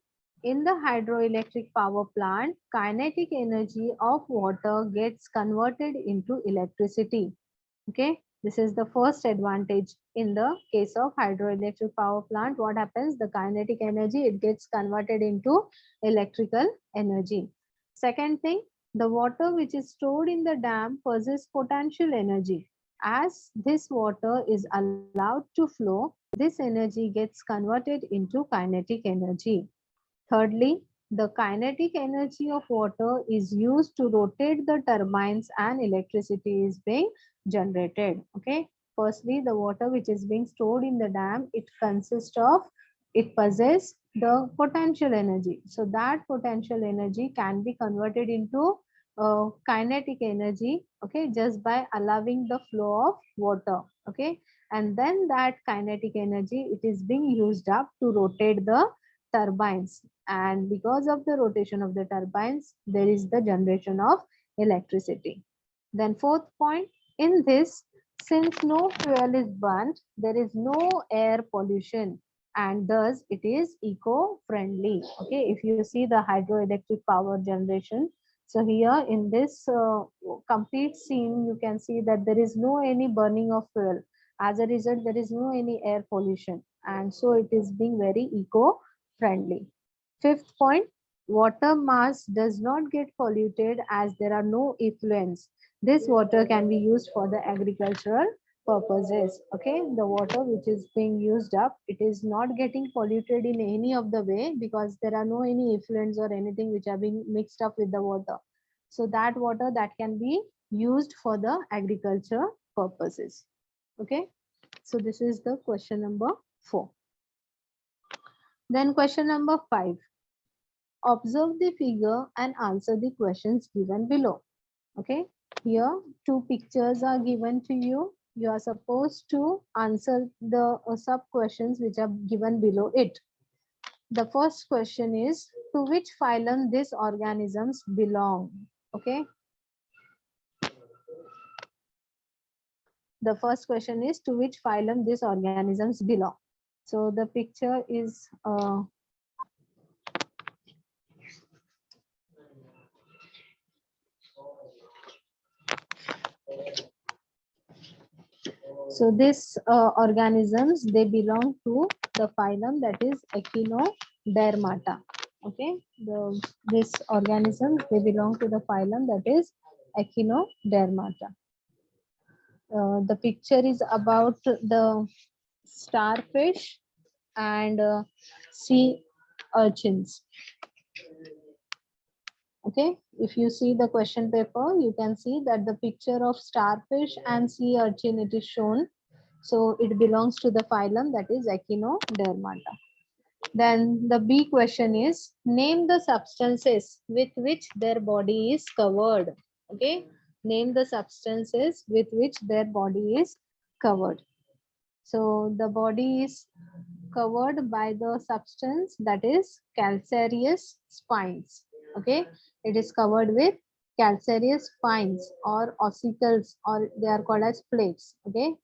In the hydroelectric power plant, kinetic energy of water gets converted into electricity. Okay, this is the first advantage. In the case of hydroelectric power plant, what happens? The kinetic energy, it gets converted into electrical energy. Second thing, the water which is stored in the dam possesses potential energy. As this water is allowed to flow, this energy gets converted into kinetic energy. Thirdly, the kinetic energy of water is used to rotate the turbines and electricity is being generated. Okay. Firstly, the water which is being stored in the dam, it possesses the potential energy. So that potential energy can be converted into kinetic energy. Okay, just by allowing the flow of water. Okay, and then that kinetic energy, it is being used up to rotate the turbines, and because of the rotation of the turbines, there is the generation of electricity. Then fourth point, in this, since no fuel is burnt, there is no air pollution, and thus it is eco-friendly. Okay, if you see the hydroelectric power generation, so here in this complete scene, you can see that there is no any burning of fuel. As a result, there is no any air pollution, and so it is being very eco-friendly. Fifth point, water mass does not get polluted as there are no effluents. This water can be used for the agricultural purposes. Okay, the water which is being used up, it is not getting polluted in any of the way because there are no any effluents or anything which are being mixed up with the water. So that water that can be used for the agriculture purposes. Okay, so this is the question number 4. Then question number 5. Observe the figure and answer the questions given below. Okay, here two pictures are given to you. You are supposed to answer the sub questions which are given below it. The first question is, to which phylum these organisms belong? Okay, The first question is to which phylum these organisms belong. So the picture is so these organisms, they belong to the phylum that is Echinodermata. Okay, these organisms, they belong to the phylum that is Echinodermata. The picture is about the starfish and sea urchins. Okay, if you see the question paper, you can see that the picture of starfish and sea urchin, it is shown. So it belongs to the phylum that is Echinodermata. Then the B question is name the substances with which their body is covered. Okay, name the substances with which their body is covered. So the body is covered by the substance that is calcareous spines. Okay, it is covered with calcareous spines or ossicles, or they are called as plates. Okay,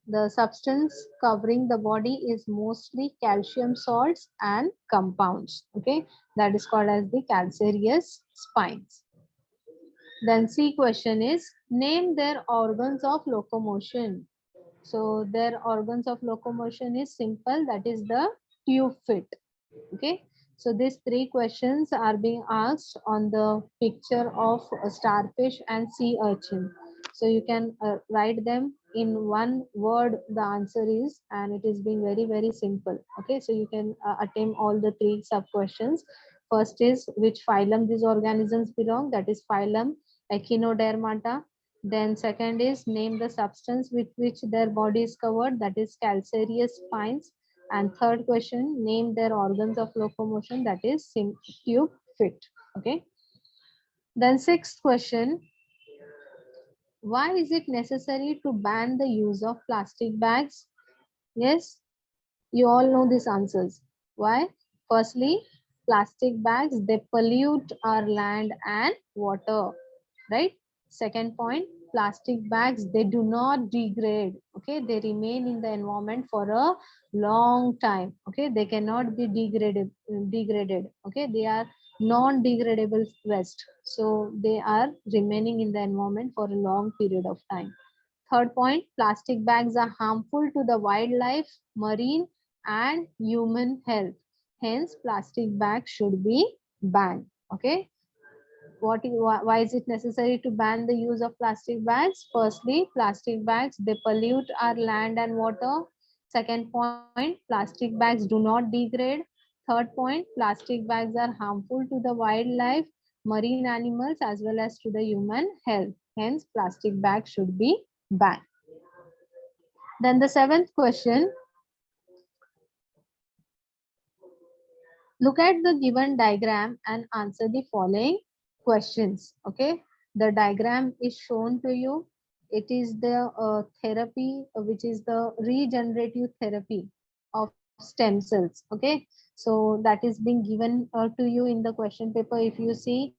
the substance covering the body is mostly calcium salts and compounds. Okay, that is called as the calcareous spines. Then C question is name their organs of locomotion. So their organs of locomotion is simple, that is the tube fit. Okay, so these three questions are being asked on the picture of a starfish and sea urchin. So you can write them in one word, the answer is, and it is being very simple. Okay, so you can attempt all the three sub questions. First is which phylum these organisms belong, that is phylum Echinodermata. Then second is name the substance with which their body is covered, that is calcareous spines. And third question, name their organs of locomotion, that is tube fit. Okay. Then sixth question, why is it necessary to ban the use of plastic bags? Yes, you all know these answers. Why? Firstly, plastic bags, they pollute our land and water, right? Second point, plastic bags, they do not degrade. Okay, they remain in the environment for a long time. Okay, they cannot be degraded. Okay, they are non-degradable waste, so they are remaining in the environment for a long period of time. Third point, plastic bags are harmful to the wildlife, marine and human health. Hence, plastic bags should be banned. Okay, why is it necessary to ban the use of plastic bags? Firstly, plastic bags, they pollute our land and water. Second point, plastic bags do not degrade. Third point, plastic bags are harmful to the wildlife, marine animals as well as to the human health. Hence, plastic bags should be banned. Then the seventh question, look at the given diagram and answer the following questions. Okay, the diagram is shown to you. It is the therapy, which is the regenerative therapy of stem cells. Okay, so that is being given to you in the question paper. If you see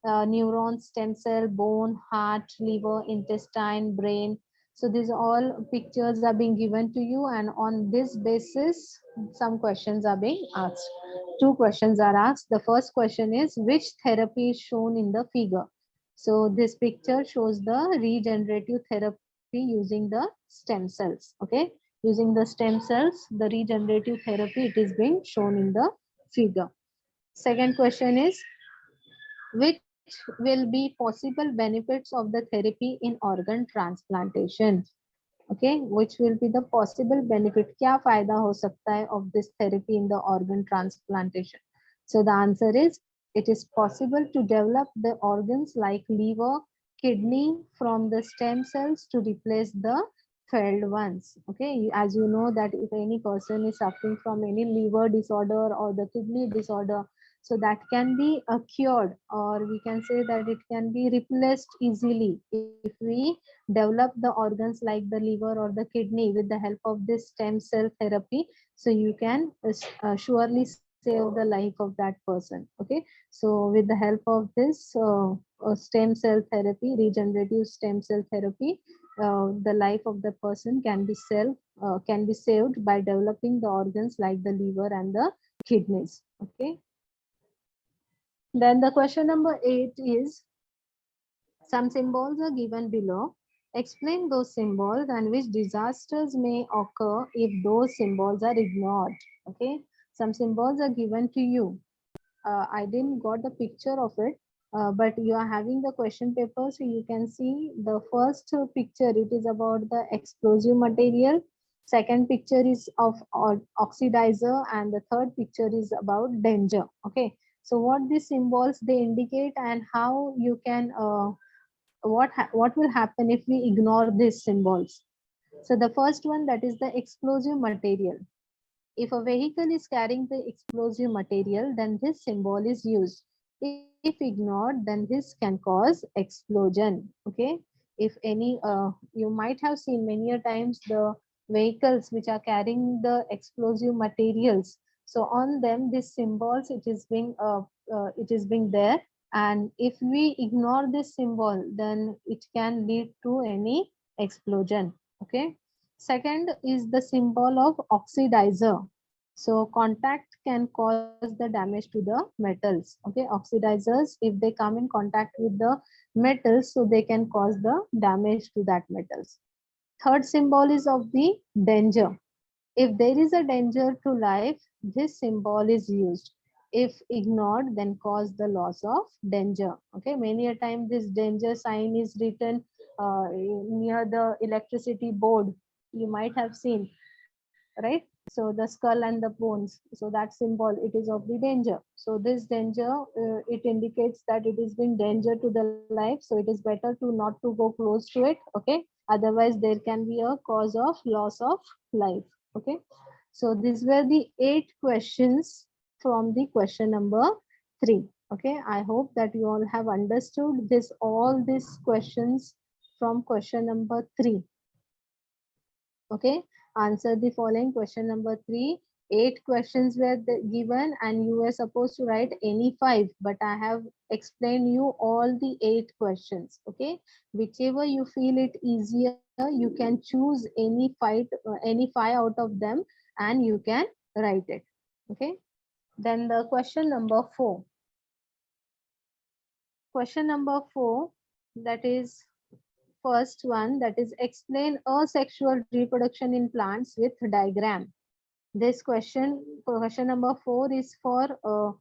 neurons, stem cell, bone, heart, liver, intestine, brain. So these all pictures are being given to you, and on this basis, some questions are being asked. Two questions are asked. The first question is which therapy is shown in the figure. So this picture shows the regenerative therapy using the stem cells. Okay, using the stem cells, the regenerative therapy, it is being shown in the figure. Second question is which will be possible benefits of the therapy in organ transplantation. Okay, which will be the possible benefit, kya fayda ho sakta hai of this therapy in the organ transplantation. So the answer is it is possible to develop the organs like liver, kidney from the stem cells to replace the failed ones. Okay, as you know that if any person is suffering from any liver disorder or the kidney disorder, so that can be cured, or we can say that it can be replaced easily if we develop the organs like the liver or the kidney with the help of this stem cell therapy. So you can surely save the life of that person. Okay, so with the help of this stem cell therapy, regenerative stem cell therapy, the life of the person can be saved by developing the organs like the liver and the kidneys. Okay. Then the question number 8 is, some symbols are given below. Explain those symbols and which disasters may occur if those symbols are ignored. Okay. Some symbols are given to you. I didn't got the picture of it, but you are having the question paper, so you can see the first picture. It is about the explosive material. Second picture is of oxidizer, and the third picture is about danger. Okay, so what these symbols they indicate and how you can what will happen if we ignore these symbols. So the first one, that is the explosive material. If a vehicle is carrying the explosive material, then this symbol is used. If ignored, then this can cause explosion. Okay. If any, you might have seen many a times the vehicles which are carrying the explosive materials. So on them, these symbols, it is being there. And if we ignore this symbol, then it can lead to any explosion. Okay. Second is the symbol of oxidizer. So contact can cause the damage to the metals. Okay, oxidizers, if they come in contact with the metals, so they can cause the damage to that metals. Third symbol is of the danger. If there is a danger to life, this symbol is used. If ignored, then cause the loss of danger. Okay, many a time this danger sign is written near the electricity board. You might have seen, right? So the skull and the bones. So that symbol, it is of the danger. So this danger, it indicates that it is being danger to the life. So it is better to not to go close to it. Okay, otherwise there can be a cause of loss of life. Okay, so these were the 8 questions from the question number 3. Okay, I hope that you all have understood this, all these questions from question number 3. Okay, answer the following question number 3. 8 questions were given and you were supposed to write any 5, but I have explained you all the 8 questions. Okay, whichever you feel it easier, you can choose any 5 out of them and you can write it. Okay, then the question number 4. Question number 4, that is first one, that is explain asexual reproduction in plants with diagram. This question number 4 is for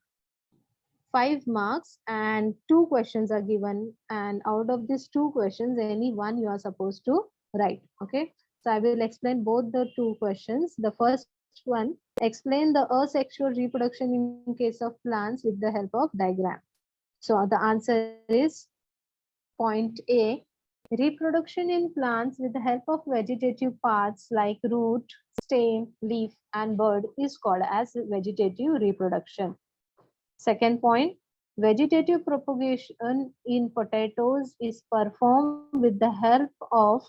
5 marks and 2 questions are given, and out of these 2 questions any one you are supposed to write. Okay, so I will explain both the 2 questions. The first one, explain the asexual reproduction in case of plants with the help of diagram. So the answer is point A. Reproduction in plants with the help of vegetative parts like root, stem, leaf, and bud is called as vegetative reproduction. Second point, vegetative propagation in potatoes is performed with the help of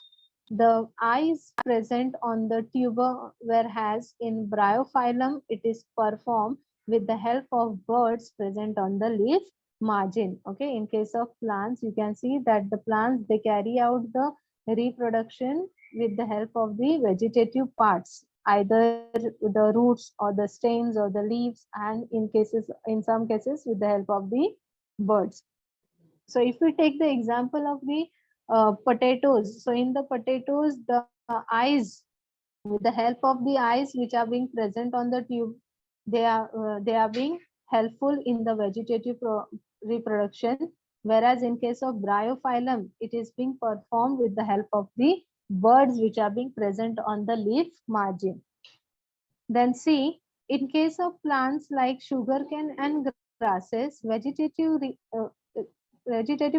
the eyes present on the tuber, whereas in Bryophyllum it is performed with the help of buds present on the leaf margin. Okay, in case of plants, you can see that the plants they carry out the reproduction with the help of the vegetative parts, either the roots or the stems or the leaves, and in some cases with the help of the birds. So if we take the example of the potatoes, so in the potatoes, the eyes, with the help of the eyes which are being present on the tube, they are being helpful in the vegetative reproduction. Whereas in case of Bryophyllum, it is being performed with the help of the birds which are being present on the leaf margin. Then C, in case of plants like sugarcane and grasses, vegetative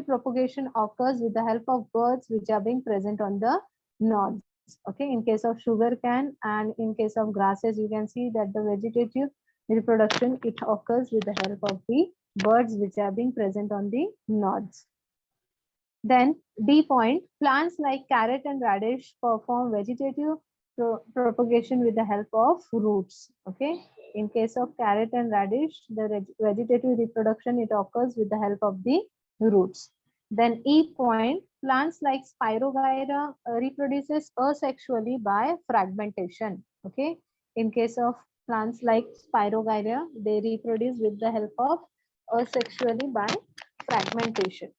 propagation occurs with the help of birds which are being present on the nodes. Okay, in case of sugarcane and in case of grasses, you can see that the vegetative reproduction, it occurs with the help of the birds which are being present on the nodes. Then D point, plants like carrot and radish perform vegetative propagation with the help of roots. Okay, in case of carrot and radish, the vegetative reproduction, it occurs with the help of the roots. Then E point, plants like Spirogyra reproduces asexually by fragmentation. Okay, in case of plants like Spirogyra, they reproduce with the help of asexually by fragmentation.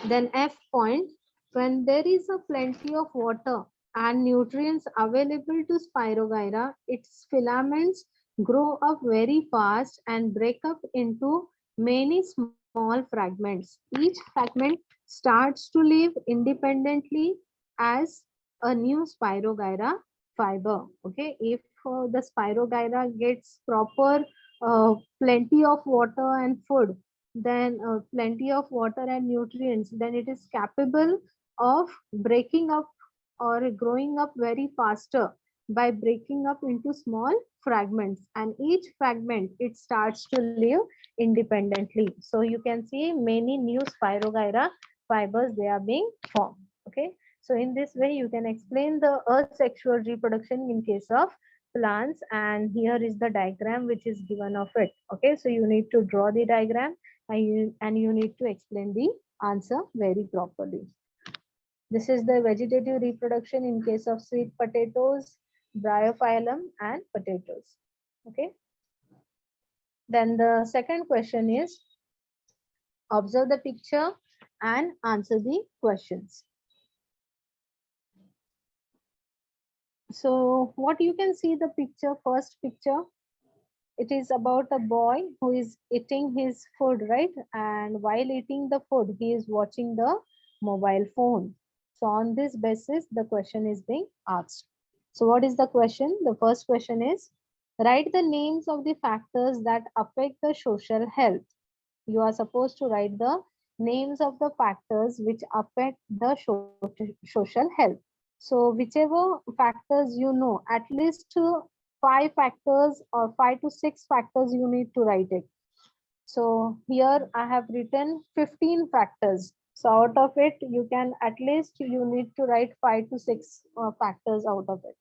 Then F point, when there is a plenty of water and nutrients available to Spirogyra, its filaments grow up very fast and break up into many small fragments. Each fragment starts to live independently as a new Spirogyra fiber. Okay, if the Spirogyra gets proper plenty of water and food, then plenty of water and nutrients, then it is capable of breaking up or growing up very faster by breaking up into small fragments, and each fragment it starts to live independently. So you can see many new Spirogyra fibers, they are being formed. Okay, so in this way you can explain the asexual reproduction in case of plants, and here is the diagram which is given of it. Okay, so you need to draw the diagram and you need to explain the answer very properly. This is the vegetative reproduction in case of sweet potatoes, bryophyllum and potatoes. Okay. Then the second question is, observe the picture and answer the questions. So what you can see the picture, first picture, it is about a boy who is eating his food, right? And while eating the food, he is watching the mobile phone. So on this basis, the question is being asked. So what is the question? The first question is, write the names of the factors that affect the social health. You are supposed to write the names of the factors which affect the social health. So whichever factors you know, at least five factors or 5 to 6 factors, you need to write it. So here I have written 15 factors. So out of it, you can at least you need to write 5 to 6 factors out of it.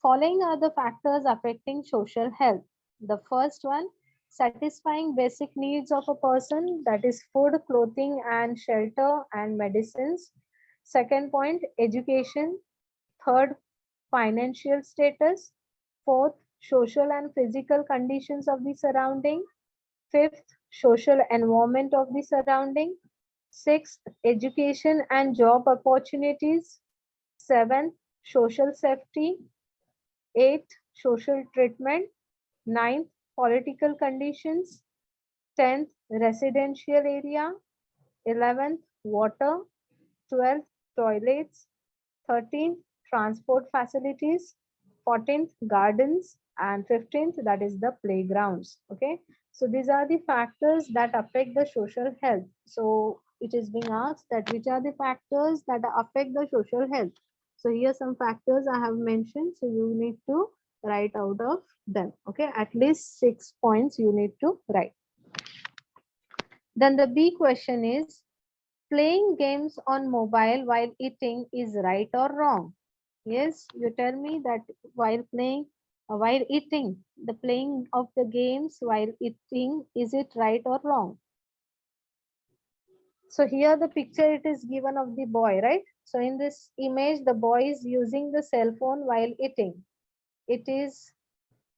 Following are the factors affecting social health. The first one, satisfying basic needs of a person, that is food, clothing and shelter and medicines. Second point, education. Third, financial status. Fourth, social and physical conditions of the surrounding. Fifth, social environment of the surrounding. Sixth, education and job opportunities. Seventh, social safety. Eighth, social treatment. Ninth, political conditions. 10th, residential area. 11th, water. 12th, toilets. 13th, transport facilities. 14th, gardens. And 15th, that is the playgrounds. Okay, so these are the factors that affect the social health. So it is being asked that which are the factors that affect the social health. So here some factors I have mentioned, so you need to write out of them. Okay, at least 6 points you need to write. Then the B question is, playing games on mobile while eating is right or wrong? Yes, you tell me that while playing, while eating, the playing of the games while eating, is it right or wrong? So here the picture it is given of the boy, right? So in this image, the boy is using the cell phone while eating. It is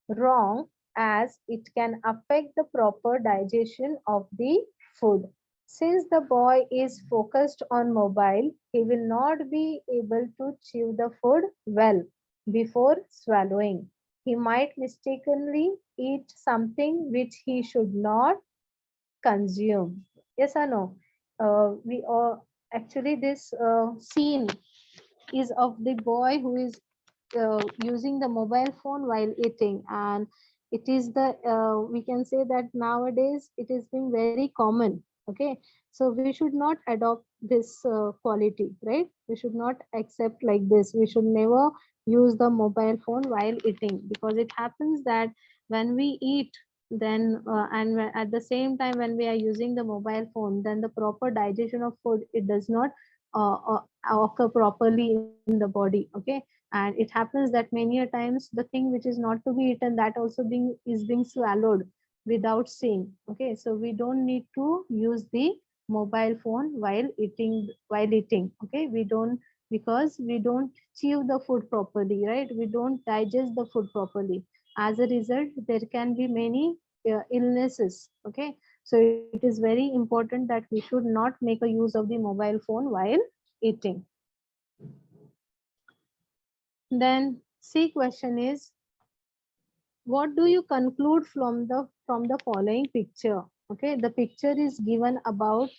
wrong as it can affect the proper digestion of the food. Since the boy is focused on mobile, he will not be able to chew the food well before swallowing. He might mistakenly eat something which he should not consume. Yes or no? We actually this scene is of the boy who is using the mobile phone while eating, and it is the we can say that nowadays it is being very common. Okay, so we should not adopt this quality, right? We should not accept like this. We should never use the mobile phone while eating, because it happens that when we eat, then at the same time when we are using the mobile phone, then the proper digestion of food, it does not occur properly in the body. Okay, and it happens that many a times the thing which is not to be eaten, that also being swallowed without seeing. Okay, so we don't need to use the mobile phone while eating. Okay, we don't, because we don't chew the food properly, right? We don't digest the food properly. As a result, there can be many illnesses. Okay, so it is very important that we should not make a use of the mobile phone while eating. Then C question is, what do you conclude from the following picture? Okay, the picture is given about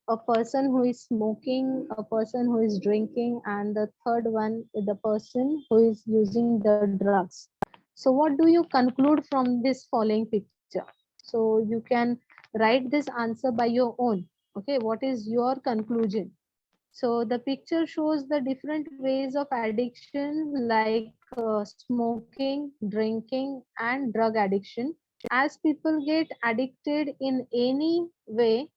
a person who is smoking, a person who is drinking, and the third one is the person who is using the drugs. So what do you conclude from this following picture? So you can write this answer by your own. Okay, what is your conclusion? So the picture shows the different ways of addiction, like smoking, drinking, and drug addiction. As people get addicted in any way,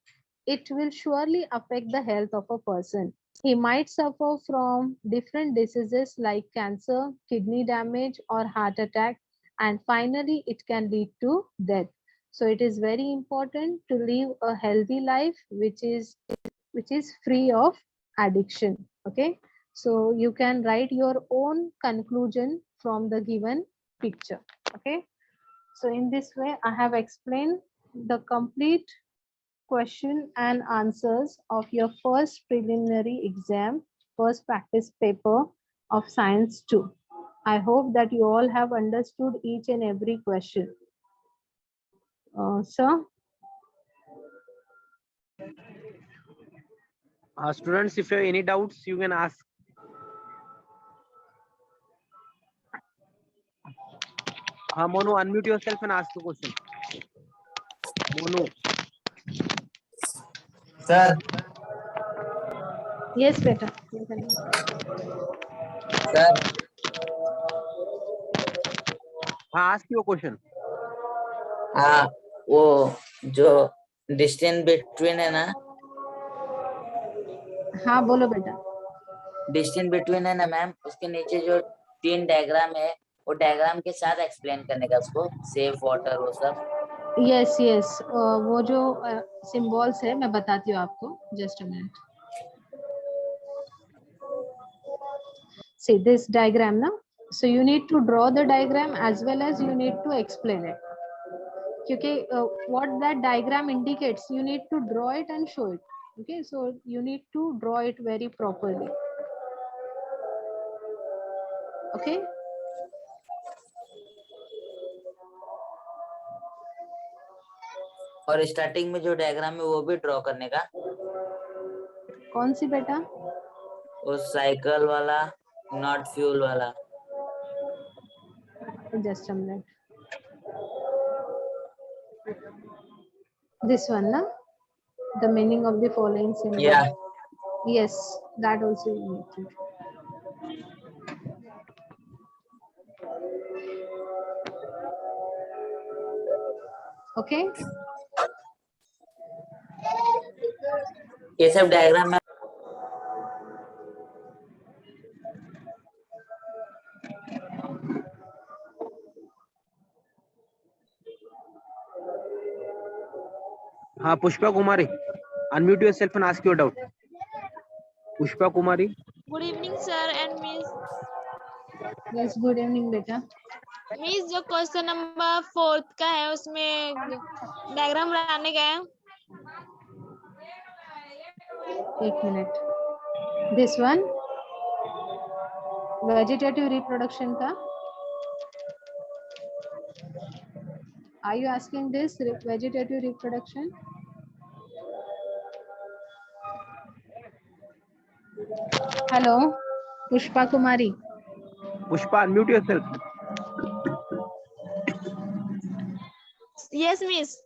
it will surely affect the health of a person. He might suffer from different diseases like cancer, kidney damage, or heart attack, and finally, it can lead to death. So it is very important to live a healthy life, which is free of addiction. Okay, so you can write your own conclusion from the given picture. Okay, so in this way I have explained the complete question and answers of your first preliminary exam, first practice paper of science 2. I hope that you all have understood each and every question. Sir. Students, if you have any doubts, you can ask. Monu, unmute yourself and ask the question. Monu. Sir. Yes, beta. Sir. Ask your question. वो जो distance between है ना, हाँ बोलो बेटा। Distance between है ना ma'am, उसके नीचे जो 3 डायग्राम है, वो डायग्राम के साथ एक्सप्लेन करने का उसको, सेफ वाटर वो सब। यस यस, वो जो सिंबल्स है मैं बताती हूँ आपको, just a minute. See this diagram ना, so you need to draw the diagram as well as you need to explain it. क्योंकि what that diagram indicates, you need to draw it and show it. Okay, so you need to draw it very properly. Okay. और starting में जो diagram है वो भी draw करने का। कौन सी बेटा? वो साइकिल वाला, नॉट फ्यूल वाला। Just a minute. This one na, the meaning of the following symbol. Yeah. Yes, that also you need to. Okay. ये सब डायग्राम में Pushpa Kumari, unmute yourself and ask your doubt. Pushpa Kumari. Good evening, sir and Miss. Yes, good evening, beta. Miss, जो question number 4 का है उसमें diagram बनाने का है। एक minute. This one, vegetative reproduction का. Are you asking this vegetative reproduction? Hello, Pushpa Kumari. Pushpa, unmute yourself. Yes, Miss.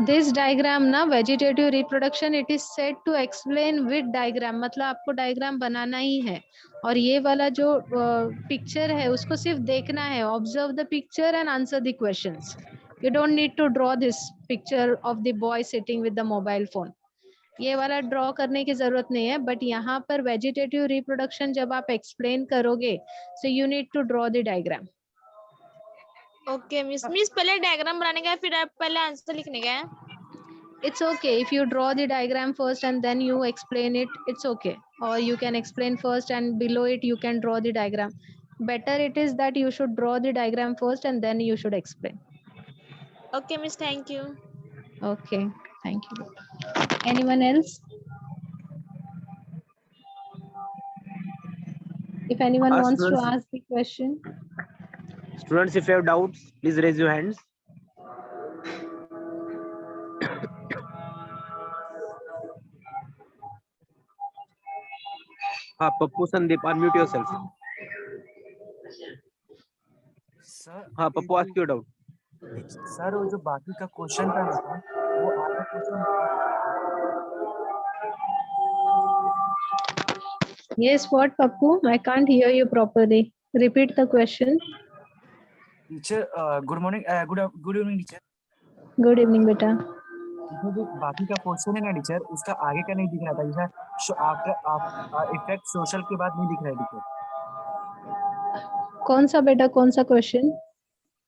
This diagram ना vegetative reproduction, it is said to explain with diagram, मतलब आपको diagram बनाना ही है और ये वाला जो picture है उसको सिर्फ देखना है. Observe the picture and answer the questions. You don't need to draw this picture of the boy sitting with the mobile phone. ये वाला ड्रॉ करने की जरूरत नहीं है, बट यहाँ पर वेजिटेटिव रिप्रोडक्शन जब आप एक्सप्लेन करोगे, so you need to draw the diagram. Okay miss. Miss पहले डायग्राम बनाने का है, फिर आप पहले आंसर लिखने का है. It's okay if you draw the diagram first and then you explain it, it's okay. Or you can explain first and below it you can draw the diagram. Better it is that you should draw the diagram first and then you should explain. Okay, Miss. Thank you. Okay, thank you. Anyone else? If anyone wants to ask the question. Students, if you have doubts, please raise your hands. Pappu Sandeep, unmute yourself. Sir Pappu, ask your doubt. Sir वो जो बाकी का question था ना sir, वो आधा question Yes, what, Pappu? I can't hear you properly. Repeat the question. Teacher good morning good evening teacher. Good evening, beta. Teacher जो बाकी का क्वेश्चन है ना टीचर, उसका आगे का नहीं दिख रहा था। जैसा आफ्टर इफेक्ट सोशल के बाद नहीं दिख रहा है टीचर। कौन सा बेटा, कौन सा क्वेश्चन?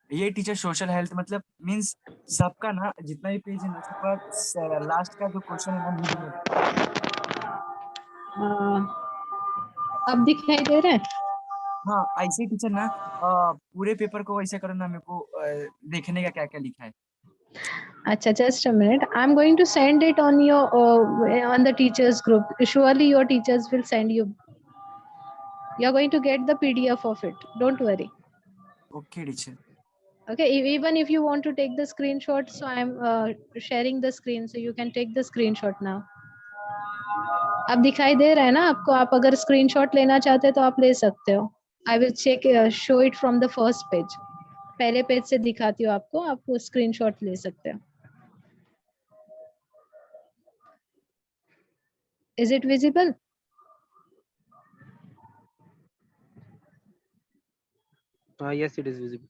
ये टीचर सोशल हेल्थ मतलब मींस सबका ना जितना भी पेज है ना सबका लास्ट का जो क्वेश्चन है ना नहीं दिख रहा। अब दिखाई दे रहा है? हाँ ऐसे टीचर ना पूरे पेपर को वैसे करो ना, मेरे को देखने का क्या क्या लिखा है। Acha, just a minute. I'm going to send it on your on the teachers group. Surely your teachers will send you. You're going to get the PDF of it. Don't worry. Okay teacher. Okay. Even if you want to take the screenshot, so I'm sharing the screen, so you can take the screenshot now. अब दिखाई दे रहा है ना आपको? आप अगर screenshot लेना चाहते तो आप ले सकते हो. I will check show it from the first page. पहले पेज से दिखाती हूँ आपको, आप स्क्रीनशॉट ले सकते हो. Is it visible? Yes, it is visible.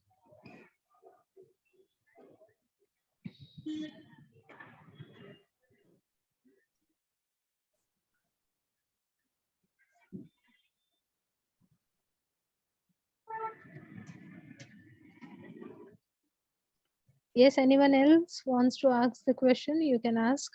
Yes, anyone else wants to ask the question? You can ask.